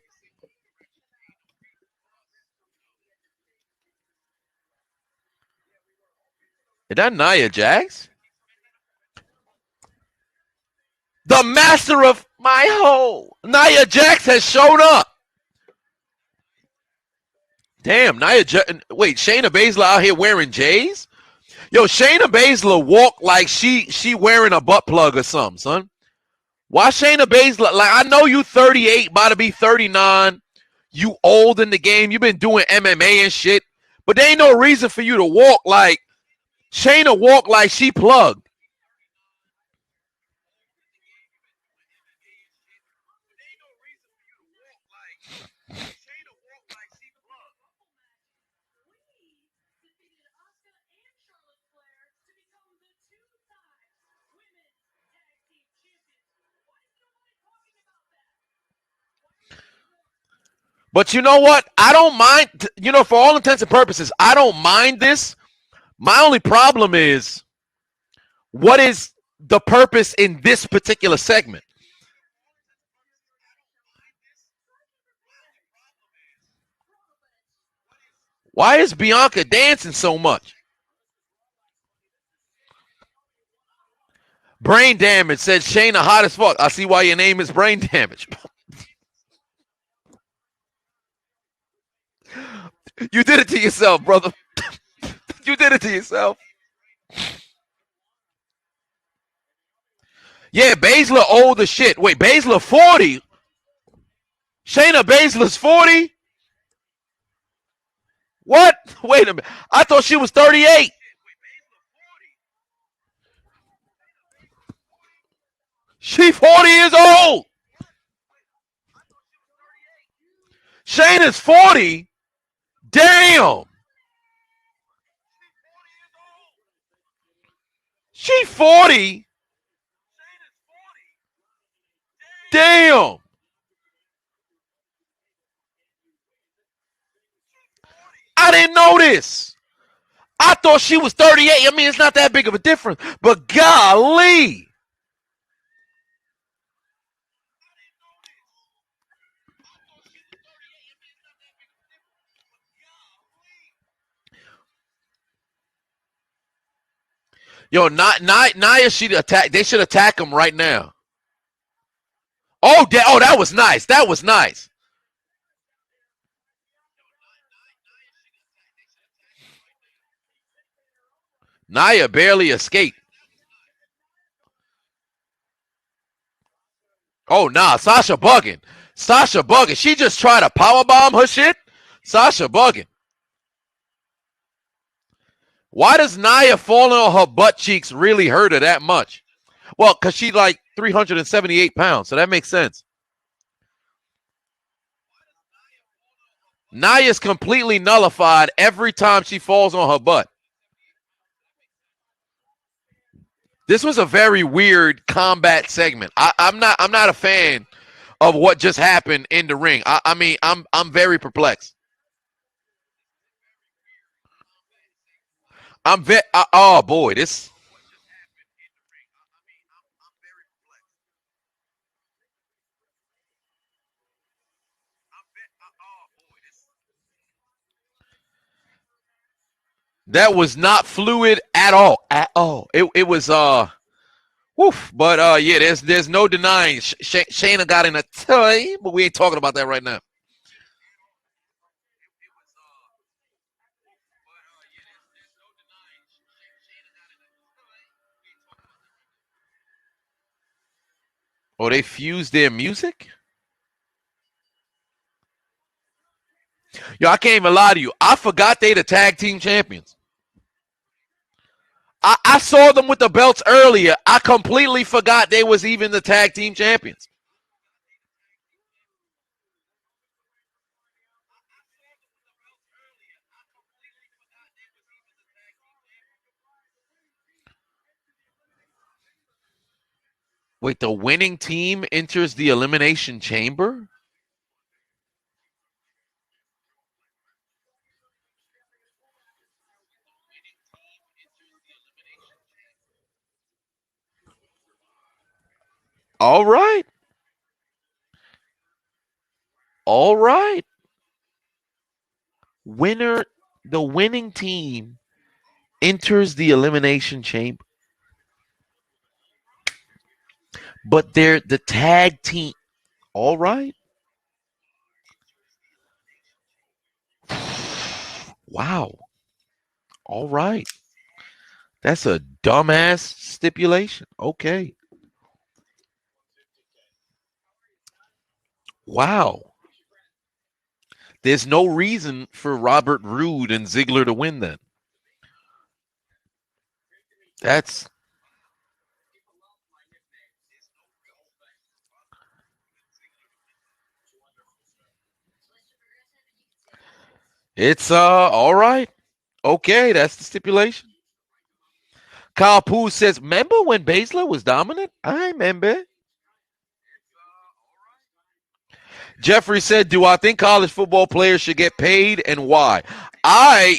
Is that Nia Jax? The master of my hole. Nia Jax has shown up. Damn, wait, Shayna Baszler out here wearing J's? Yo, Shayna Baszler walk like she wearing a butt plug or something, son. Why Shayna Baszler? Like, I know you 38, about to be 39. You old in the game. You've been doing MMA and shit. But there ain't no reason for you to walk like Shayna walk like she plugged. But you know what? I don't mind, for all intents and purposes, I don't mind this. My only problem is, what is the purpose in this particular segment? Why is Bianca dancing so much? Brain damage says Shayna hot as fuck. I see why your name is brain damage. You did it to yourself, brother. You did it to yourself. Yeah, Basler old as shit. Wait, Basler 40? Shayna Basler's 40? What? Wait a minute. I thought she was 38. She 40 years old. Shayna's 40? Damn. She 40? Damn. I didn't know this. I thought she was 38. I mean, it's not that big of a difference. But golly. Yo, Nia should attack. They should attack him right now. Oh, that was nice. That was nice. Nia barely escaped. Oh, nah, Sasha bugging. Sasha bugging. She just tried to powerbomb her shit. Sasha bugging. Why does Nia falling on her butt cheeks really hurt her that much? Well, because she's like 378 pounds, so that makes sense. Nia's completely nullified every time she falls on her butt. This was a very weird combat segment. I'm not a fan of what just happened in the ring. I mean, I'm very perplexed. Oh boy, this. That was not fluid at all. At all. It was woof. But yeah, there's no denying Shayna got in a tie, but we ain't talking about that right now. Oh, they fused their music? Yo, I can't even lie to you. I forgot they the tag team champions. I saw them with the belts earlier. I completely forgot they was even the tag team champions. Wait, the winning team enters the Elimination Chamber? All right. All right. The winning team enters the Elimination Chamber. But they're the tag team. All right. Wow. All right. That's a dumbass stipulation. Okay. Wow. There's no reason for Robert Roode and Ziggler to win then. That's it's all right. Okay, that's the stipulation. Kyle Poo says, remember when Basler was dominant? I remember. Jeffrey said, do I think college football players should get paid and why?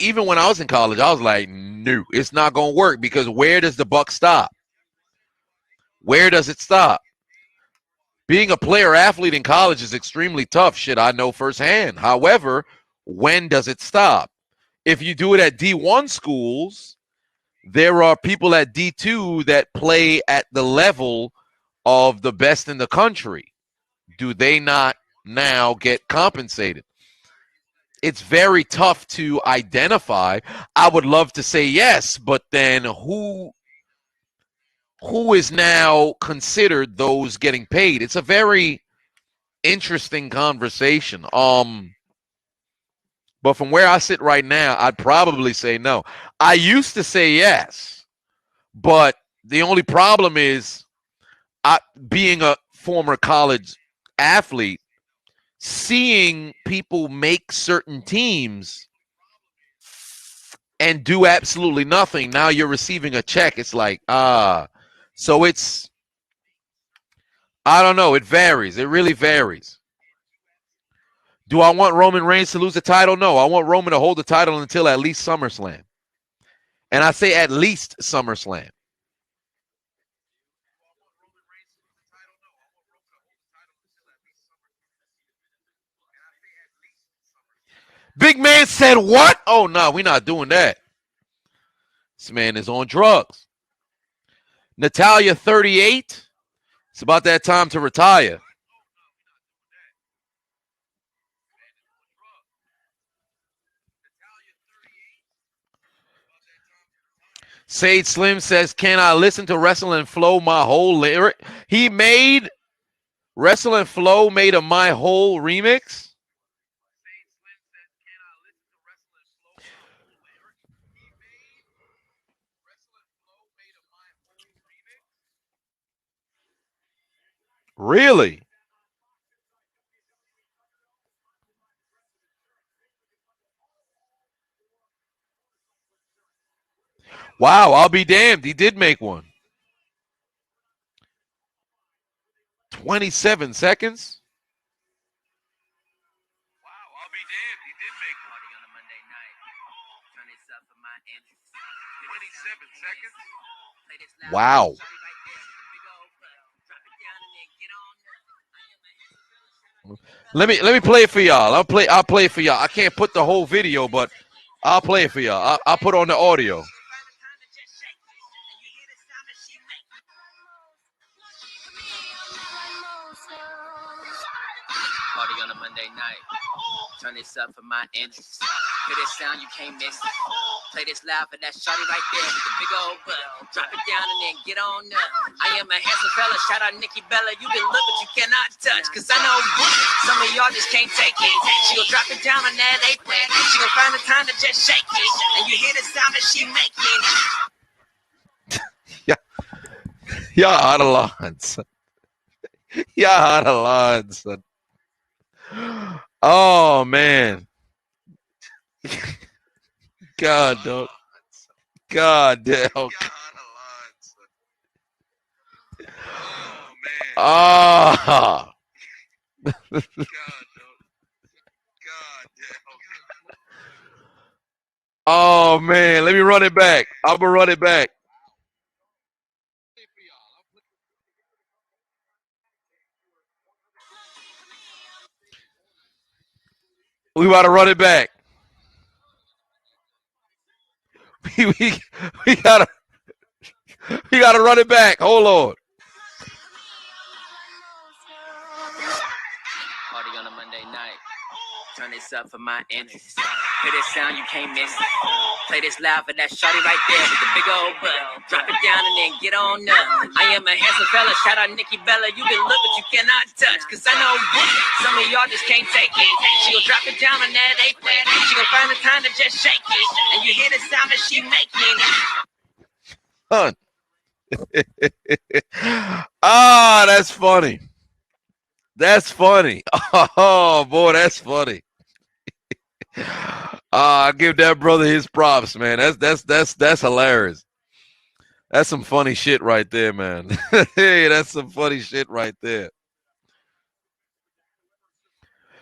Even when I was in college, I was like, no, it's not going to work because where does the buck stop? Where does it stop? Being a player athlete in college is extremely tough. Shit, I know firsthand. However, when does it stop? If you do it at D1 schools, there are people at D2 that play at the level of the best in the country. Do they not now get compensated? It's very tough to identify. I would love to say yes, but then who is now considered those getting paid? It's a very interesting conversation. But from where I sit right now, I'd probably say no. I used to say yes, but the only problem is being a former college athlete, seeing people make certain teams and do absolutely nothing. Now you're receiving a check. It's like, so it's, I don't know. It varies. It really varies. Do I want Roman Reigns to lose the title? No, I want Roman to hold the title until at least SummerSlam. And I say at least SummerSlam. Big man said what? Oh, no, we're not doing that. This man is on drugs. Natalia, 38. It's about that time to retire. Sage Slim says, can I listen to Wrestling Flow my whole lyric? He made Wrestling Flow made a My Whole remix. Really? Wow, I'll be damned. He did make one. 27 seconds? Wow. Let me play it for y'all. I'll play it for y'all. I can't put the whole video, but I'll play it for y'all. I'll put on the audio. Party on a Monday night. Turn this up for my interest. Hear this sound, you can't miss it. Play this loud for that shawty right there with the big old butt. Drop it down and then get on up. I am a handsome fella. Shout out Nikki Bella. You can look, but you cannot touch. Cause I know some of y'all just can't take it. She gon' drop it down on that apron. She gon' find the time to just shake it. And you hear the sound that she making. Yeah. Y'all out of line, son. Y'all out of line, son. Oh, man. God, dog. God damn. Ah. Oh, man. Let me run it back. I'm going to run it back. We about to run it back. we gotta run it back. Hold on. Party on a Monday night. Turn this up for my interest. Hear this sound, you can't miss it. Play this loud for that shawty right there with the big old butt. Drop it down and then get on up. I am a handsome fella. Shout out Nikki Bella. You can look, but you cannot touch. Cause I know some of y'all just can't take it. She gon' drop it down on that apron. She gon' find the time to just shake it. And you hear the sound that she making. Ah, that's funny. That's funny. Oh boy, that's funny. I give that brother his props, man. That's hilarious. That's some funny shit right there, man. Hey, that's some funny shit right there.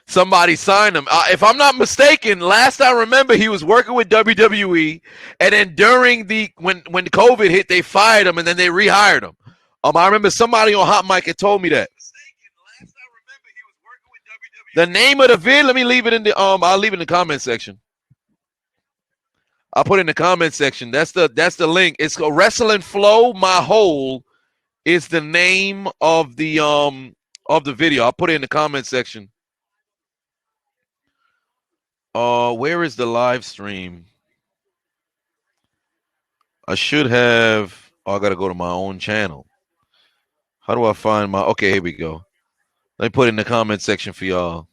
Somebody signed him. If I'm not mistaken, last I remember he was working with WWE, and then during when COVID hit, they fired him and then they rehired him. I remember somebody on Hot Mic had told me that. The name of the vid, let me leave it in the I'll leave it in the comment section. I'll put it in the comment section. That's the link. It's a Wrestling Flow. My Whole is the name of the video. I'll put it in the comment section. Where is the live stream? I should have. Oh, I gotta go to my own channel. How do I find my? Okay, here we go. Let me put it in the comment section for y'all.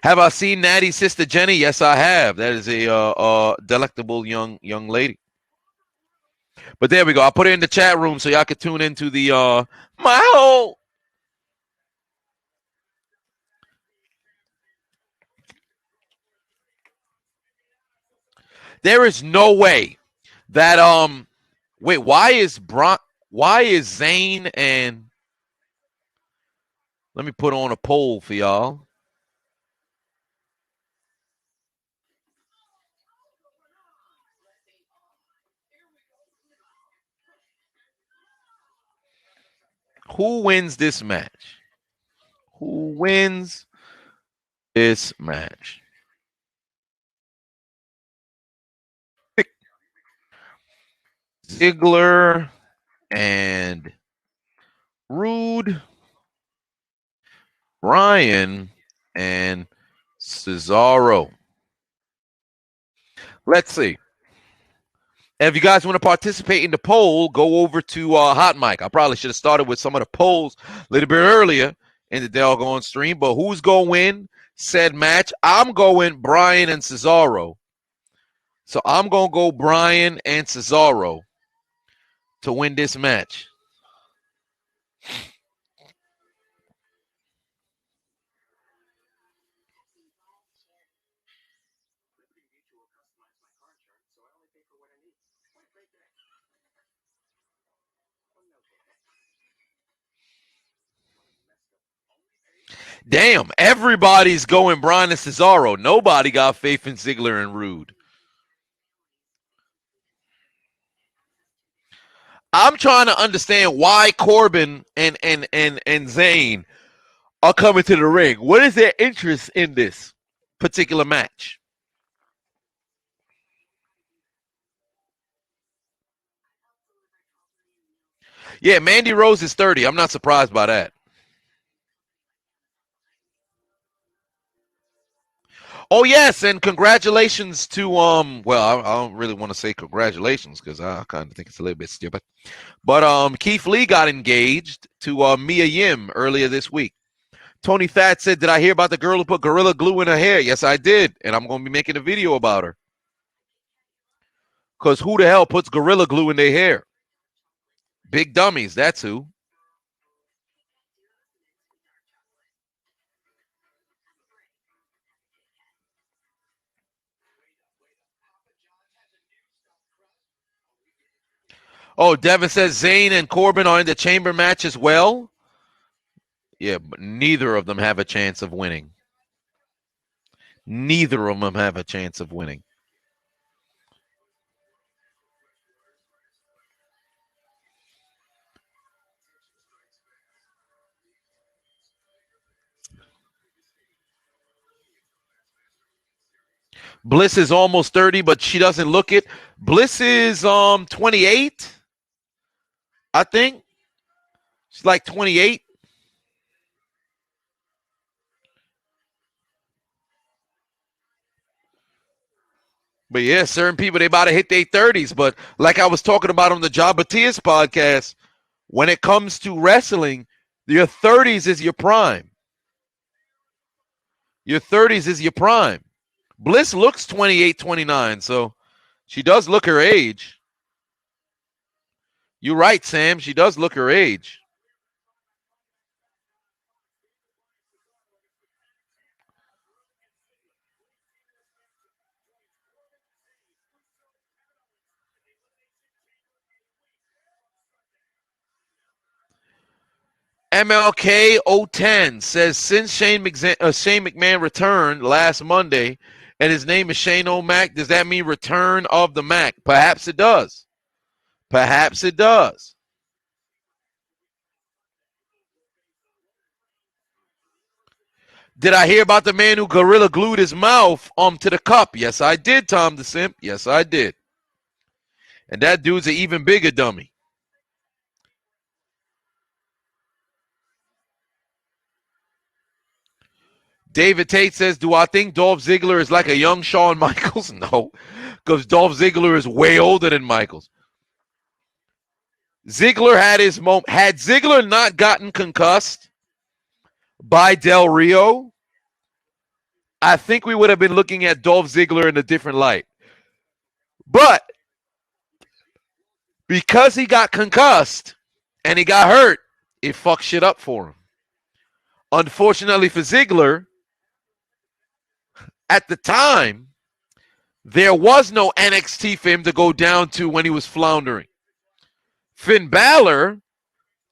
Have I seen Natty's sister Jenny? Yes, I have. That is a delectable young lady. But there we go. I'll put it in the chat room so y'all can tune into the my whole. There is no way that wait, why is Zayn and let me put on a poll for y'all. Who wins this match? Who wins this match? Ziggler and Rude, Bryan and Cesaro. Let's see. And if you guys want to participate in the poll, go over to Hot Mic. I probably should have started with some of the polls a little bit earlier in the doggone stream. But who's going to win said match? I'm going Bryan and Cesaro. So I'm going to go Bryan and Cesaro to win this match. Damn, everybody's going Bryan and Cesaro. Nobody got faith in Ziggler and Rude. I'm trying to understand why Corbin and Zayn are coming to the ring. What is their interest in this particular match? Yeah, Mandy Rose is 30. I'm not surprised by that. Oh, yes, and congratulations to, well, I don't really want to say congratulations because I kind of think it's a little bit stupid. But Keith Lee got engaged to Mia Yim earlier this week. Tony Fat said, did I hear about the girl who put Gorilla Glue in her hair? Yes, I did, and I'm going to be making a video about her. Because who the hell puts Gorilla Glue in their hair? Big dummies, that's who. Oh, Devin says Zayn and Corbin are in the chamber match as well. Yeah, but neither of them have a chance of winning. Neither of them have a chance of winning. Bliss is almost 30, but she doesn't look it. Bliss is 28, I think. She's like 28. But yeah, certain people, they about to hit their 30s. But like I was talking about on the Jabatias podcast, when it comes to wrestling, your 30s is your prime. Your 30s is your prime. Bliss looks 28, 29, so she does look her age. You're right, Sam. She does look her age. MLK 010 says, since Shane McMahon returned last Monday and his name is Shane O'Mac, does that mean return of the Mac? Perhaps it does. Perhaps it does. Did I hear about the man who gorilla glued his mouth to the cup? Yes, I did, Tom the Simp. Yes, I did. And that dude's an even bigger dummy. David Tate says, do I think Dolph Ziggler is like a young Shawn Michaels? No, because Dolph Ziggler is way older than Michaels. Ziggler had his moment. Had Ziggler not gotten concussed by Del Rio, I think we would have been looking at Dolph Ziggler in a different light. But because he got concussed and he got hurt, it fucked shit up for him. Unfortunately for Ziggler, at the time, there was no NXT for him to go down to when he was floundering. Finn Balor,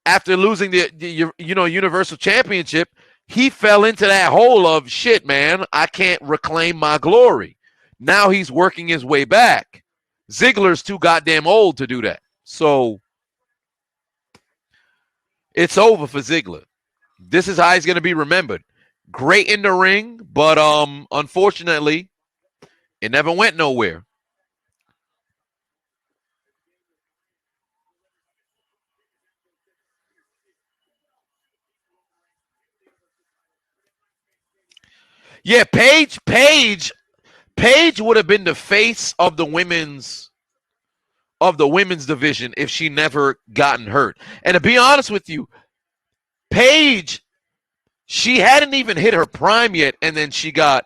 after losing the Universal Championship, he fell into that hole of shit, man. I can't reclaim my glory. Now he's working his way back. Ziggler's too goddamn old to do that. So it's over for Ziggler. This is how he's going to be remembered. Great in the ring, but unfortunately, it never went nowhere. Yeah, Paige would have been the face of the women's division if she never gotten hurt. And to be honest with you, Paige, she hadn't even hit her prime yet, and then she got,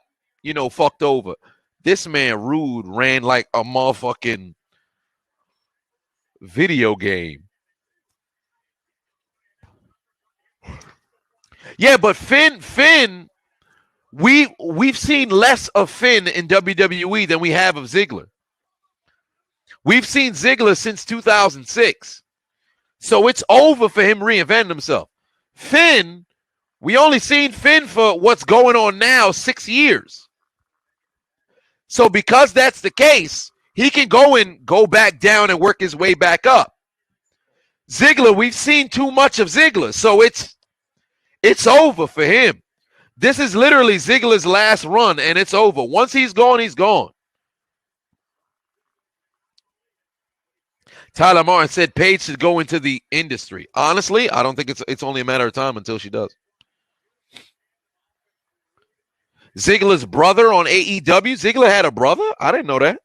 fucked over. This man, Rude, ran like a motherfucking video game. Yeah, but Finn, we've seen less of Finn in WWE than we have of Ziggler. We've seen Ziggler since 2006. So it's over for him reinventing himself. Finn, we only seen Finn for what's going on now 6 years. So because that's the case, he can go back down and work his way back up. Ziggler, we've seen too much of Ziggler, so it's over for him. This is literally Ziggler's last run, and it's over. Once he's gone, he's gone. Tyler Martin said Paige should go into the industry. Honestly, I don't think it's only a matter of time until she does. Ziggler's brother on AEW. Ziggler had a brother? I didn't know that.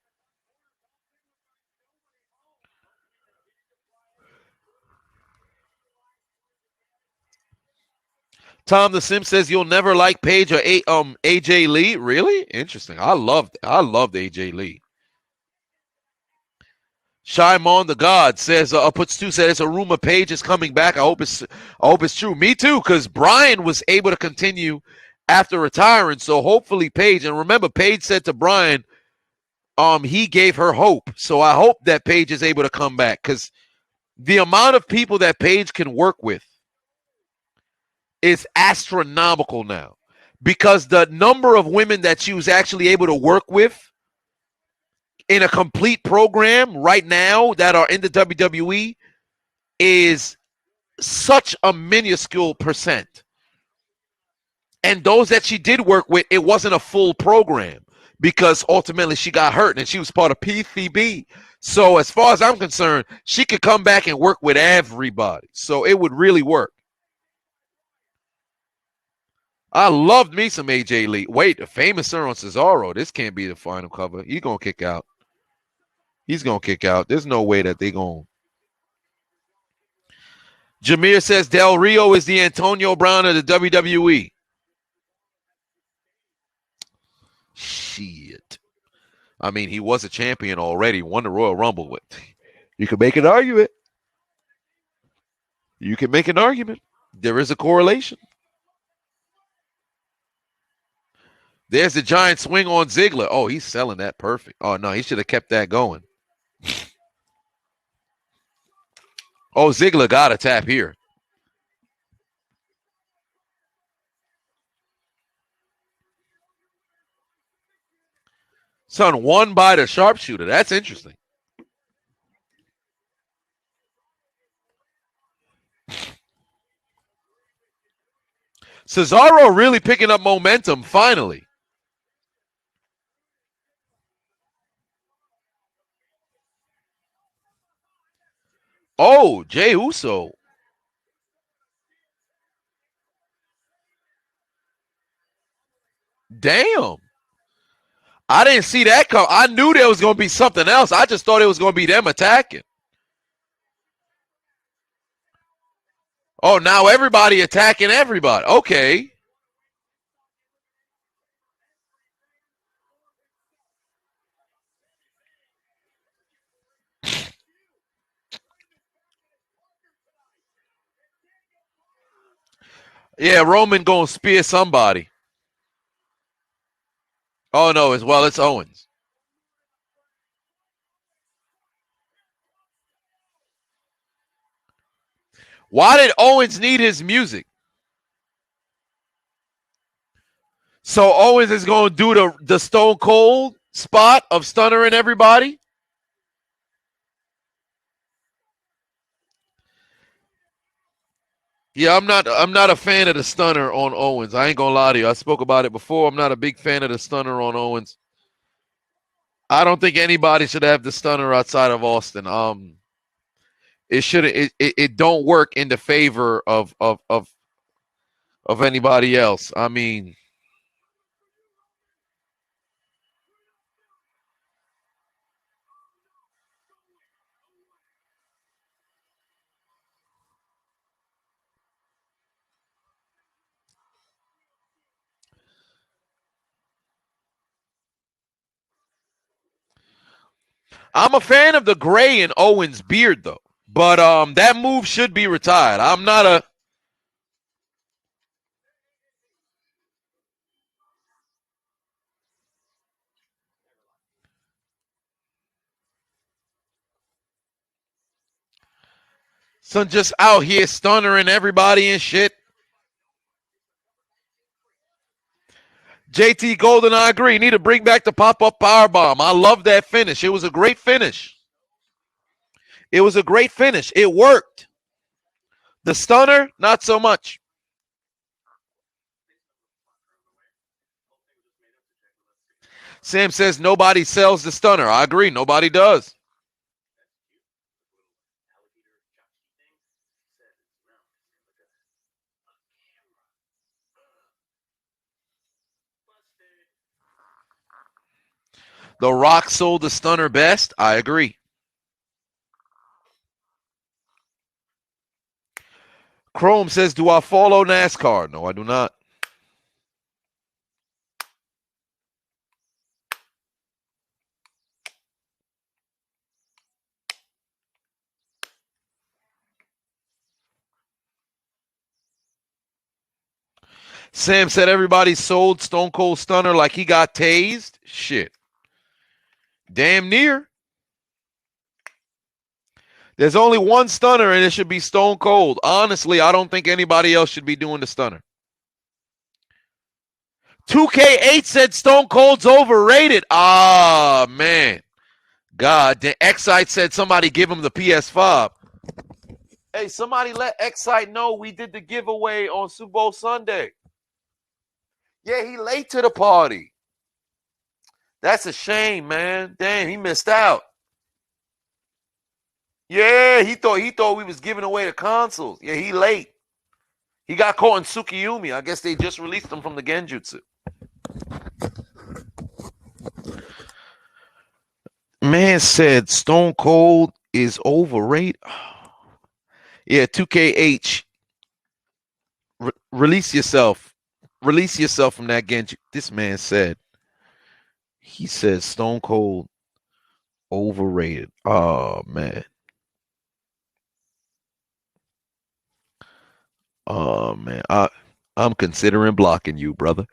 Tom the Sim says you'll never like Paige or AJ Lee. Really? Interesting. I loved AJ Lee. Shymon the God says puts two said it's a rumor Paige is coming back. I hope it's true. Me too, because Brian was able to continue after retiring. So hopefully Paige, and remember Paige said to Brian, he gave her hope. So I hope that Paige is able to come back, because the amount of people that Paige can work with is astronomical now, because the number of women that she was actually able to work with in a complete program right now that are in the WWE is such a minuscule percent. And those that she did work with, it wasn't a full program because ultimately she got hurt and she was part of PCB. So as far as I'm concerned, she could come back and work with everybody. So it would really work. I loved me some AJ Lee. Wait, the famous sir on Cesaro. This can't be the final cover. He's going to kick out. He's going to kick out. There's no way that they're going. Jameer says Del Rio is the Antonio Brown of the WWE. Shit. I mean, he was a champion already. Won the Royal Rumble with. You can make an argument. There is a correlation. There's the giant swing on Ziggler. Oh, he's selling that perfect. Oh, no, he should have kept that going. Oh, Ziggler got a tap here. Son, won by the sharpshooter. That's interesting. Cesaro really picking up momentum finally. Oh, Jey Uso. Damn. I didn't see that come. I knew there was going to be something else. I just thought it was going to be them attacking. Oh, now everybody attacking everybody. Okay. Yeah, Roman going to spear somebody. Oh, no, it's Owens. Why did Owens need his music? So Owens is going to do the Stone Cold spot of stunnering everybody? Yeah, I'm not a fan of the stunner on Owens. I ain't gonna lie to you. I spoke about it before. I'm not a big fan of the stunner on Owens. I don't think anybody should have the stunner outside of Austin. It don't work in the favor of anybody else. I mean, I'm a fan of the gray in Owens' beard, though. But that move should be retired. I'm not a... Son just out here stunnering everybody and shit. JT Golden, I agree. Need to bring back the pop-up powerbomb. I love that finish. It was a great finish. It was a great finish. It worked. The stunner, not so much. Sam says nobody sells the stunner. I agree. Nobody does. The Rock sold the stunner best. I agree. Chrome says, do I follow NASCAR? No, I do not. Sam said everybody sold Stone Cold Stunner like he got tased. Shit. Damn near. There's only one stunner, and it should be Stone Cold. Honestly, I don't think anybody else should be doing the stunner. 2K8 said Stone Cold's overrated. Ah, man. God, the Excite said somebody give him the PS5. Hey, somebody let Excite know we did the giveaway on Super Bowl Sunday. Yeah, he late to the party. That's a shame, man. Damn, he missed out. Yeah, he thought we was giving away the consoles. Yeah, he late. He got caught in Tsukiyomi. I guess they just released him from the Genjutsu. Man said Stone Cold is overrated. Yeah, 2KH. Release yourself. Release yourself from that Genjutsu. This man said, he says Stone Cold overrated. Oh, man. Oh, man. I'm considering blocking you, brother.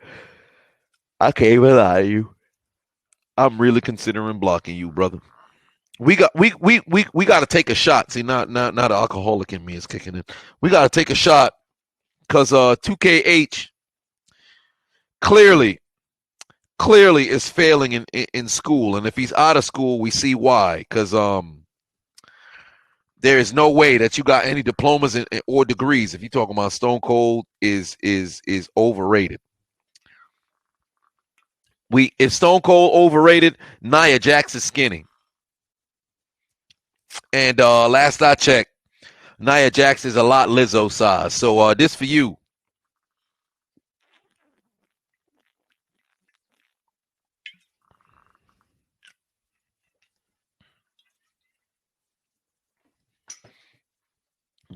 I can't even lie to you. I'm really considering blocking you, brother. We got to take a shot. See, not the alcoholic in me is kicking in. We got to take a shot because 2KH clearly is failing in school, and if he's out of school, we see why. Because there is no way that you got any diplomas or degrees if you're talking about Stone Cold is overrated. If Stone Cold overrated, Nia Jax is skinny. And last I checked, Nia Jax is a lot Lizzo size. So this for you.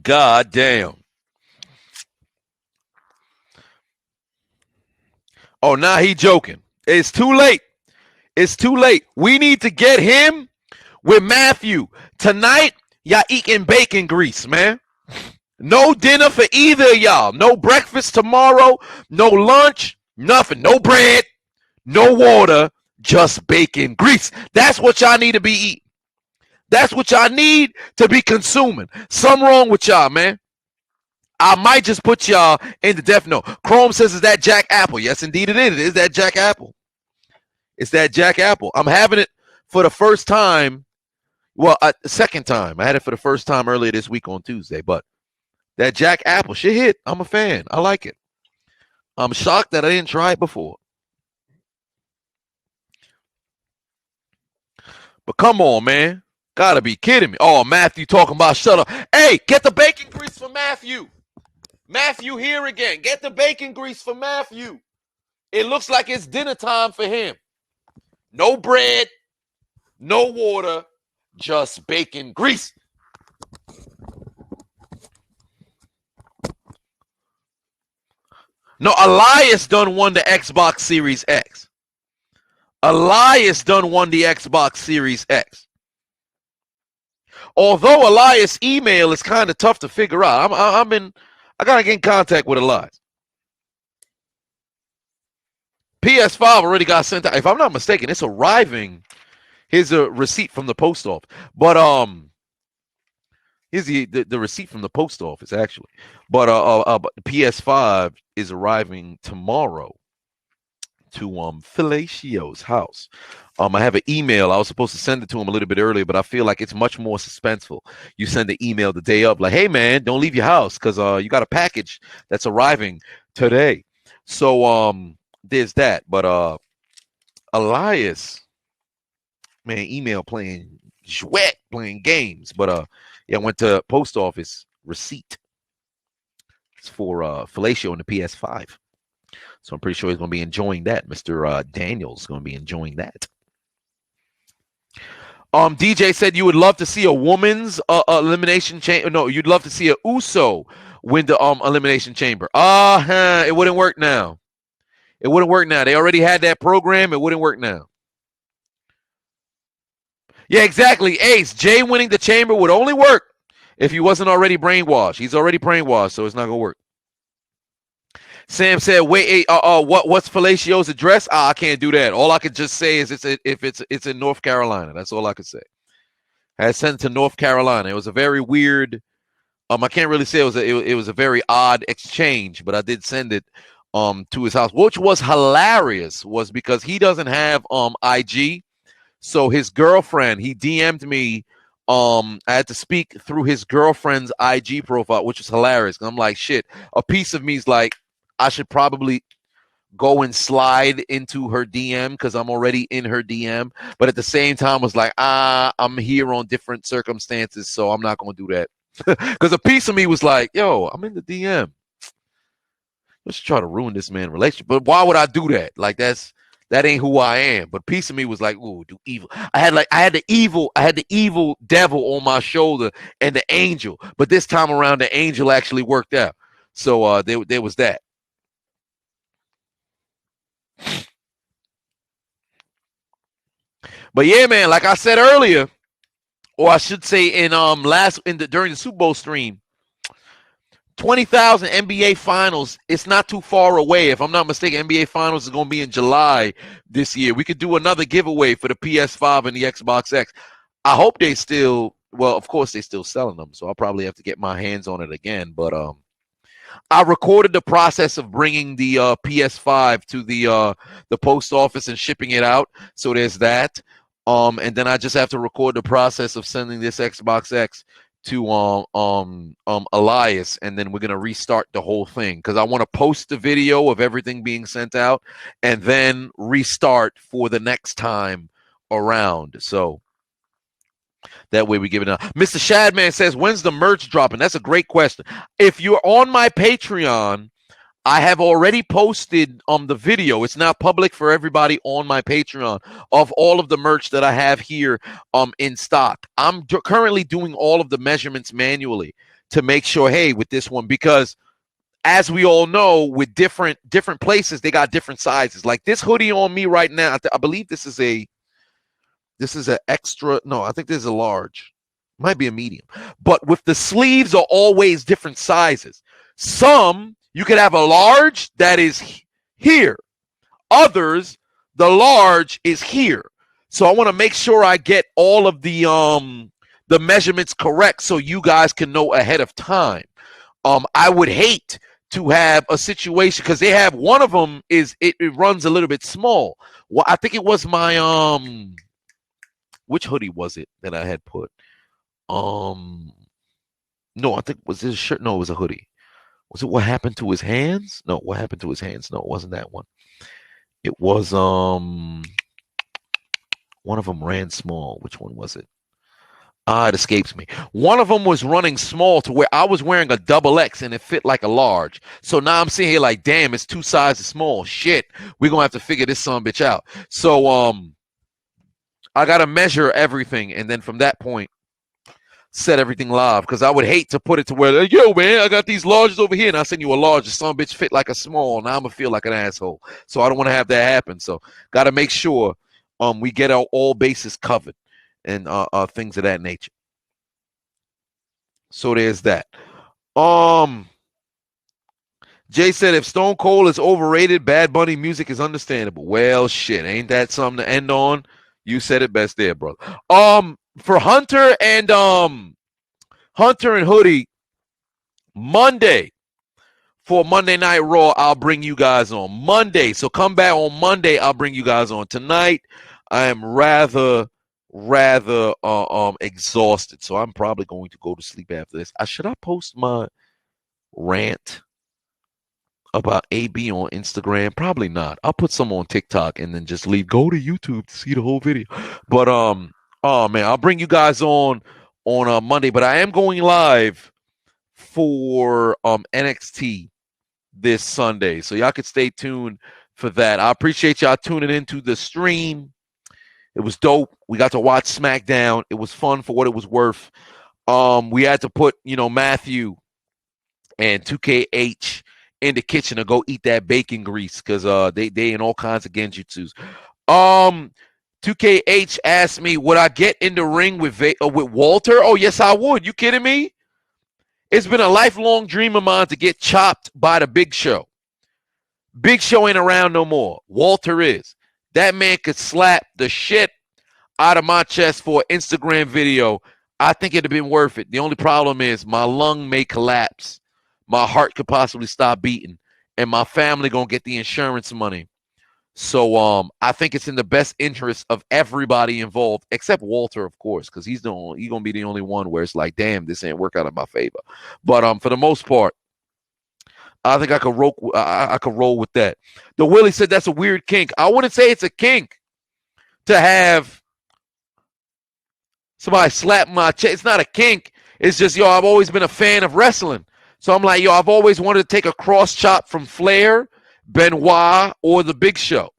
God damn. Oh, now he joking. It's too late. It's too late. We need to get him with Matthew. Tonight, y'all eating bacon grease, man. No dinner for either of y'all. No breakfast tomorrow. No lunch. Nothing. No bread. No water. Just bacon grease. That's what y'all need to be eating. That's what y'all need to be consuming. Something wrong with y'all, man. I might just put y'all in the death note. Chrome says, is that Jack Apple? Yes, indeed it is. It is that Jack Apple. It's that Jack Apple. I'm having it for the first time. Well, second time. I had it for the first time earlier this week on Tuesday. But that Jack Apple shit hit. I'm a fan. I like it. I'm shocked that I didn't try it before. But come on, man. Gotta be kidding me. Oh, Matthew talking about shut up. Hey, get the bacon grease for Matthew. Matthew here again. Get the bacon grease for Matthew. It looks like it's dinner time for him. No bread, no water, just bacon grease. No, Elias done won the Xbox Series X. Elias done won the Xbox Series X. Although Elias' email is kind of tough to figure out. I gotta get in contact with Elias. PS5 already got sent out. If I'm not mistaken, it's arriving. Here's a receipt from the post office. But here's the receipt from the post office actually. But the PS5 is arriving tomorrow to Fellatio's house. I have an email. I was supposed to send it to him a little bit earlier, but I feel like it's much more suspenseful. You send the email the day of, like, hey man, don't leave your house because you got a package that's arriving today. So there's that. But Elias, man, email playing sweat, playing games. But yeah, I went to post office receipt. It's for Fellatio and the PS5. So I'm pretty sure he's going to be enjoying that. Mr. Daniels going to be enjoying that. DJ said you would love to see a woman's elimination chamber. No, you'd love to see a Uso win the elimination chamber. It wouldn't work now. It wouldn't work now. They already had that program. It wouldn't work now. Yeah, exactly. Ace, Jay winning the chamber would only work if he wasn't already brainwashed. He's already brainwashed, so it's not going to work. Sam said, "Wait, what's Fellatio's address? I can't do that. All I could just say is it's in North Carolina. That's all I could say. I had sent to North Carolina. It was a very weird. I can't really say it was a very odd exchange, but I did send it to his house, which was hilarious. Was because he doesn't have IG, so his girlfriend he DM'd me. I had to speak through his girlfriend's IG profile, which was hilarious. I'm like, shit. A piece of me is like, I should probably go and slide into her DM because I'm already in her DM. But at the same time, was like, I'm here on different circumstances, so I'm not going to do that. Because a piece of me was like, yo, I'm in the DM. Let's try to ruin this man's relationship. But why would I do that? Like, that ain't who I am. But a piece of me was like, ooh, do evil. I had the evil devil on my shoulder and the angel. But this time around, the angel actually worked out. So there was that. But yeah, man, like I said earlier, or I should say during the Super Bowl stream, 20,000 NBA Finals. It's not too far away. If I'm not mistaken, NBA Finals is going to be in July this year. We could do another giveaway for the PS5 and the Xbox X. I hope they still, well, of course they're still selling them, so I'll probably have to get my hands on it again. But I recorded the process of bringing the PS5 to the post office and shipping it out. So there's that. And then I just have to record the process of sending this Xbox X to Elias, and then we're gonna restart the whole thing because I want to post the video of everything being sent out and then restart for the next time around. So that way we give it up. Mr. Shadman says, when's the merch dropping? That's a great question. If you're on my Patreon, I have already posted the video. It's now public for everybody on my Patreon of all of the merch that I have here in stock. I'm currently doing all of the measurements manually to make sure, hey, with this one, because as we all know, with different places, they got different sizes. Like this hoodie on me right now, I believe this is an extra. No, I think this is a large. Might be a medium. But with the sleeves are always different sizes. Some you could have a large that is here. Others, the large is here. So I want to make sure I get all of the measurements correct so you guys can know ahead of time. I would hate to have a situation because they have one of them is it runs a little bit small. Well, I think it was my which hoodie was it that I had put? No, I think was this a shirt? No, it was a hoodie. Was it What Happened to His Hands? No, What Happened to His Hands? No, it wasn't that one. It was one of them ran small. Which one was it? It escapes me. One of them was running small to where I was wearing a double X and it fit like a large. So now I'm sitting here like, damn, it's two sizes small. Shit, we're gonna have to figure this son of a bitch out. So I gotta measure everything, and then from that point, set everything live, because I would hate to put it to where, yo, man, I got these larges over here, and I send you a large, and some bitch fit like a small. Now I'm gonna feel like an asshole. So I don't want to have that happen. So got to make sure we get our all bases covered and things of that nature. So there's that. Um, Jay said if Stone Cold is overrated, Bad Bunny music is understandable. Well, shit, ain't that something to end on? You said it best there, brother. For Hunter and Hoodie, Monday for Monday Night Raw, I'll bring you guys on Monday. So come back on Monday. I'll bring you guys on tonight. I am rather exhausted, so I'm probably going to go to sleep after this. Should I post my rant about AB on Instagram? Probably not. I'll put some on TikTok and then just leave. Go to YouTube to see the whole video. But oh man, I'll bring you guys on Monday. But I am going live for NXT this Sunday, so y'all could stay tuned for that. I appreciate y'all tuning into the stream. It was dope. We got to watch SmackDown. It was fun for what it was worth. We had to put Matthew and 2KH in the kitchen to go eat that bacon grease because they in all kinds of genjutsus. 2KH asked me, would I get in the ring with Walter? Oh, yes, I would. You kidding me? It's been a lifelong dream of mine to get chopped by the Big Show. Big Show ain't around no more. Walter is. That man could slap the shit out of my chest for an Instagram video. I think it'd have been worth it. The only problem is my lung may collapse. My heart could possibly stop beating. And my family gonna get the insurance money. So I think it's in the best interest of everybody involved, except Walter, of course, because he's gonna be the only one where it's like, damn, this ain't work out in my favor. But for the most part, I think I could roll with that. The Willie said that's a weird kink. I wouldn't say it's a kink to have somebody slap my chest. It's not a kink. It's just, I've always been a fan of wrestling. So I'm like, I've always wanted to take a cross chop from Flair, Benoit, or the Big Show.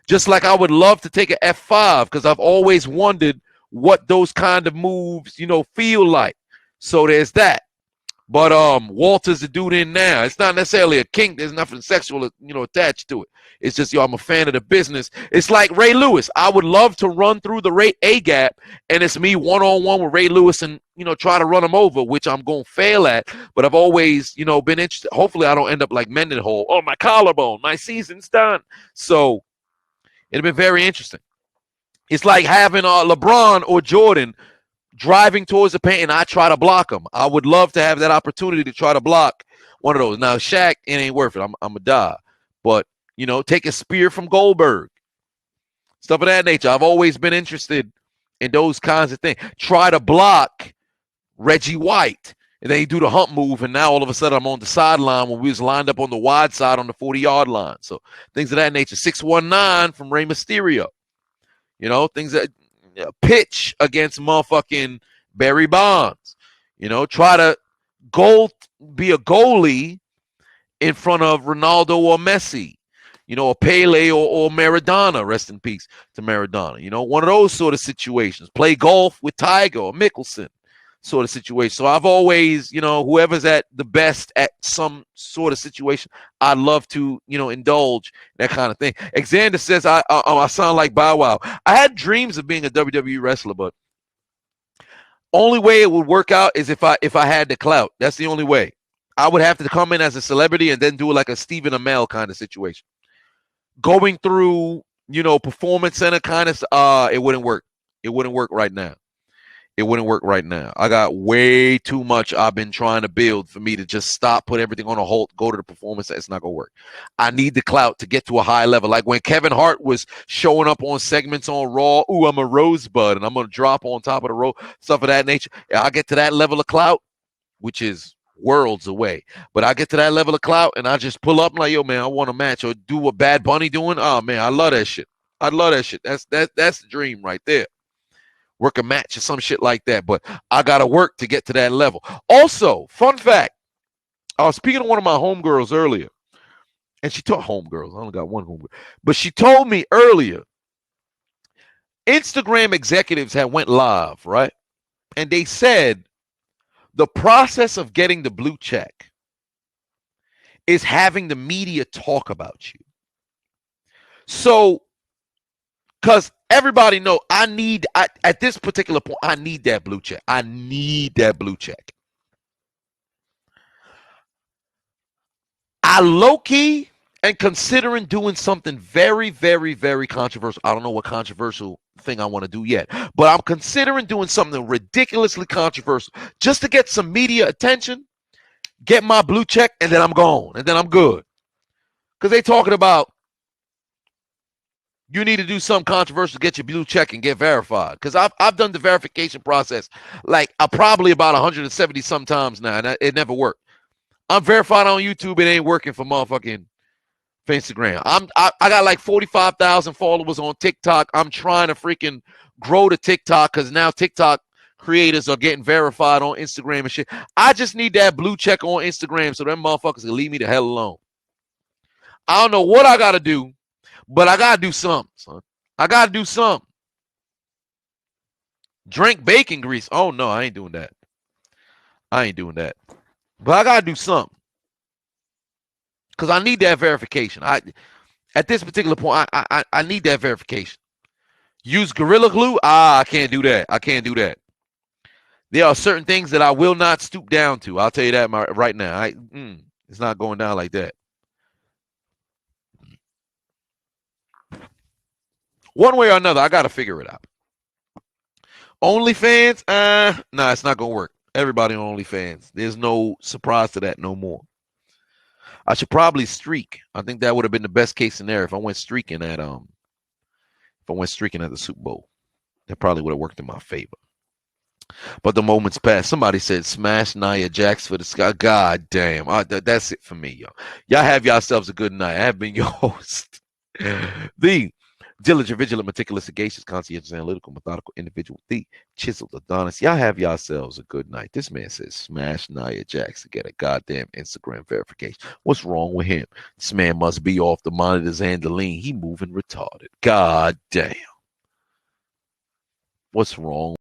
Just like I would love to take an F5 because I've always wondered what those kind of moves, feel like. So there's that. But Walter's the dude in now. It's not necessarily a kink. There's nothing sexual, attached to it. It's just, I'm a fan of the business. It's like Ray Lewis. I would love to run through the Ray A gap, and it's me one-on-one with Ray Lewis and, try to run him over, which I'm going to fail at. But I've always, been interested. Hopefully I don't end up like Mendenhall. Oh, my collarbone. My season's done. So it'd been very interesting. It's like having LeBron or Jordan driving towards the paint and I try to block him. I would love to have that opportunity to try to block one of those. Now, Shaq, it ain't worth it. I'm going to die. But, take a spear from Goldberg. Stuff of that nature. I've always been interested in those kinds of things. Try to block Reggie White. And then he do the hump move, and now all of a sudden I'm on the sideline when we was lined up on the wide side on the 40-yard line. So things of that nature. 619 from Rey Mysterio. Things that pitch against motherfucking Barry Bonds. Try to be a goalie in front of Ronaldo or Messi. Or Pele or Maradona. Rest in peace to Maradona. One of those sort of situations. Play golf with Tiger or Mickelson. Sort of situation. So I've always, whoever's at the best at some sort of situation, I'd love to, indulge that kind of thing. Xander says I sound like Bow Wow. I had dreams of being a WWE wrestler, but only way it would work out is if I had the clout. That's the only way. I would have to come in as a celebrity and then do like a Stephen Amell kind of situation. Going through, performance center kind of, it wouldn't work. It wouldn't work right now. It wouldn't work right now. I got way too much I've been trying to build for me to just stop, put everything on a halt, go to the performance. It's not going to work. I need the clout to get to a high level. Like when Kevin Hart was showing up on segments on Raw, ooh, I'm a rosebud, and I'm going to drop on top of the road, stuff of that nature. I get to that level of clout, which is worlds away. But I get to that level of clout, and I just pull up and like, yo, man, I want a match. Or do what Bad Bunny doing. Oh, man, I love that shit. I love that shit. That's the dream right there. Work a match or some shit like that. But I got to work to get to that level. Also, fun fact. I was speaking to one of my homegirls earlier. And she told homegirls. I only got one homegirl. But she told me earlier, Instagram executives had went live, right? And they said the process of getting the blue check is having the media talk about you. So, because everybody know at this particular point, I need that blue check. I need that blue check. I low-key and considering doing something very, very, very controversial. I don't know what controversial thing I want to do yet, but I'm considering doing something ridiculously controversial just to get some media attention, get my blue check, and then I'm gone, and then I'm good. Because they talking about you need to do something controversial to get your blue check and get verified. Because I've done the verification process like probably about 170 sometimes now, and it never worked. I'm verified on YouTube. It ain't working for motherfucking for Instagram. I got like 45,000 followers on TikTok. I'm trying to freaking grow the TikTok because now TikTok creators are getting verified on Instagram and shit. I just need that blue check on Instagram so them motherfuckers can leave me the hell alone. I don't know what I got to do, but I got to do something, son. I got to do something. Drink bacon grease. Oh, no, I ain't doing that. I ain't doing that. But I got to do something. Because I need that verification. At this particular point, I need that verification. Use Gorilla Glue? I can't do that. I can't do that. There are certain things that I will not stoop down to. I'll tell you that right now. It's not going down like that. One way or another, I got to figure it out. OnlyFans? Nah, it's not going to work. Everybody on OnlyFans. There's no surprise to that no more. I should probably streak. I think that would have been the best case scenario if I went streaking at the Super Bowl. That probably would have worked in my favor. But the moments passed. Somebody said smash Nia Jax for the sky. God damn. That's it for me, yo. Y'all have yourselves a good night. I have been your host. The diligent, vigilant, meticulous, sagacious, conscientious, analytical, methodical individual, the Chiseled Adonis. Y'all have yourselves a good night. This man says smash Nia Jax to get a goddamn Instagram verification. What's wrong with him? This man must be off the monitors and the lean. He moving retarded. God damn. What's wrong?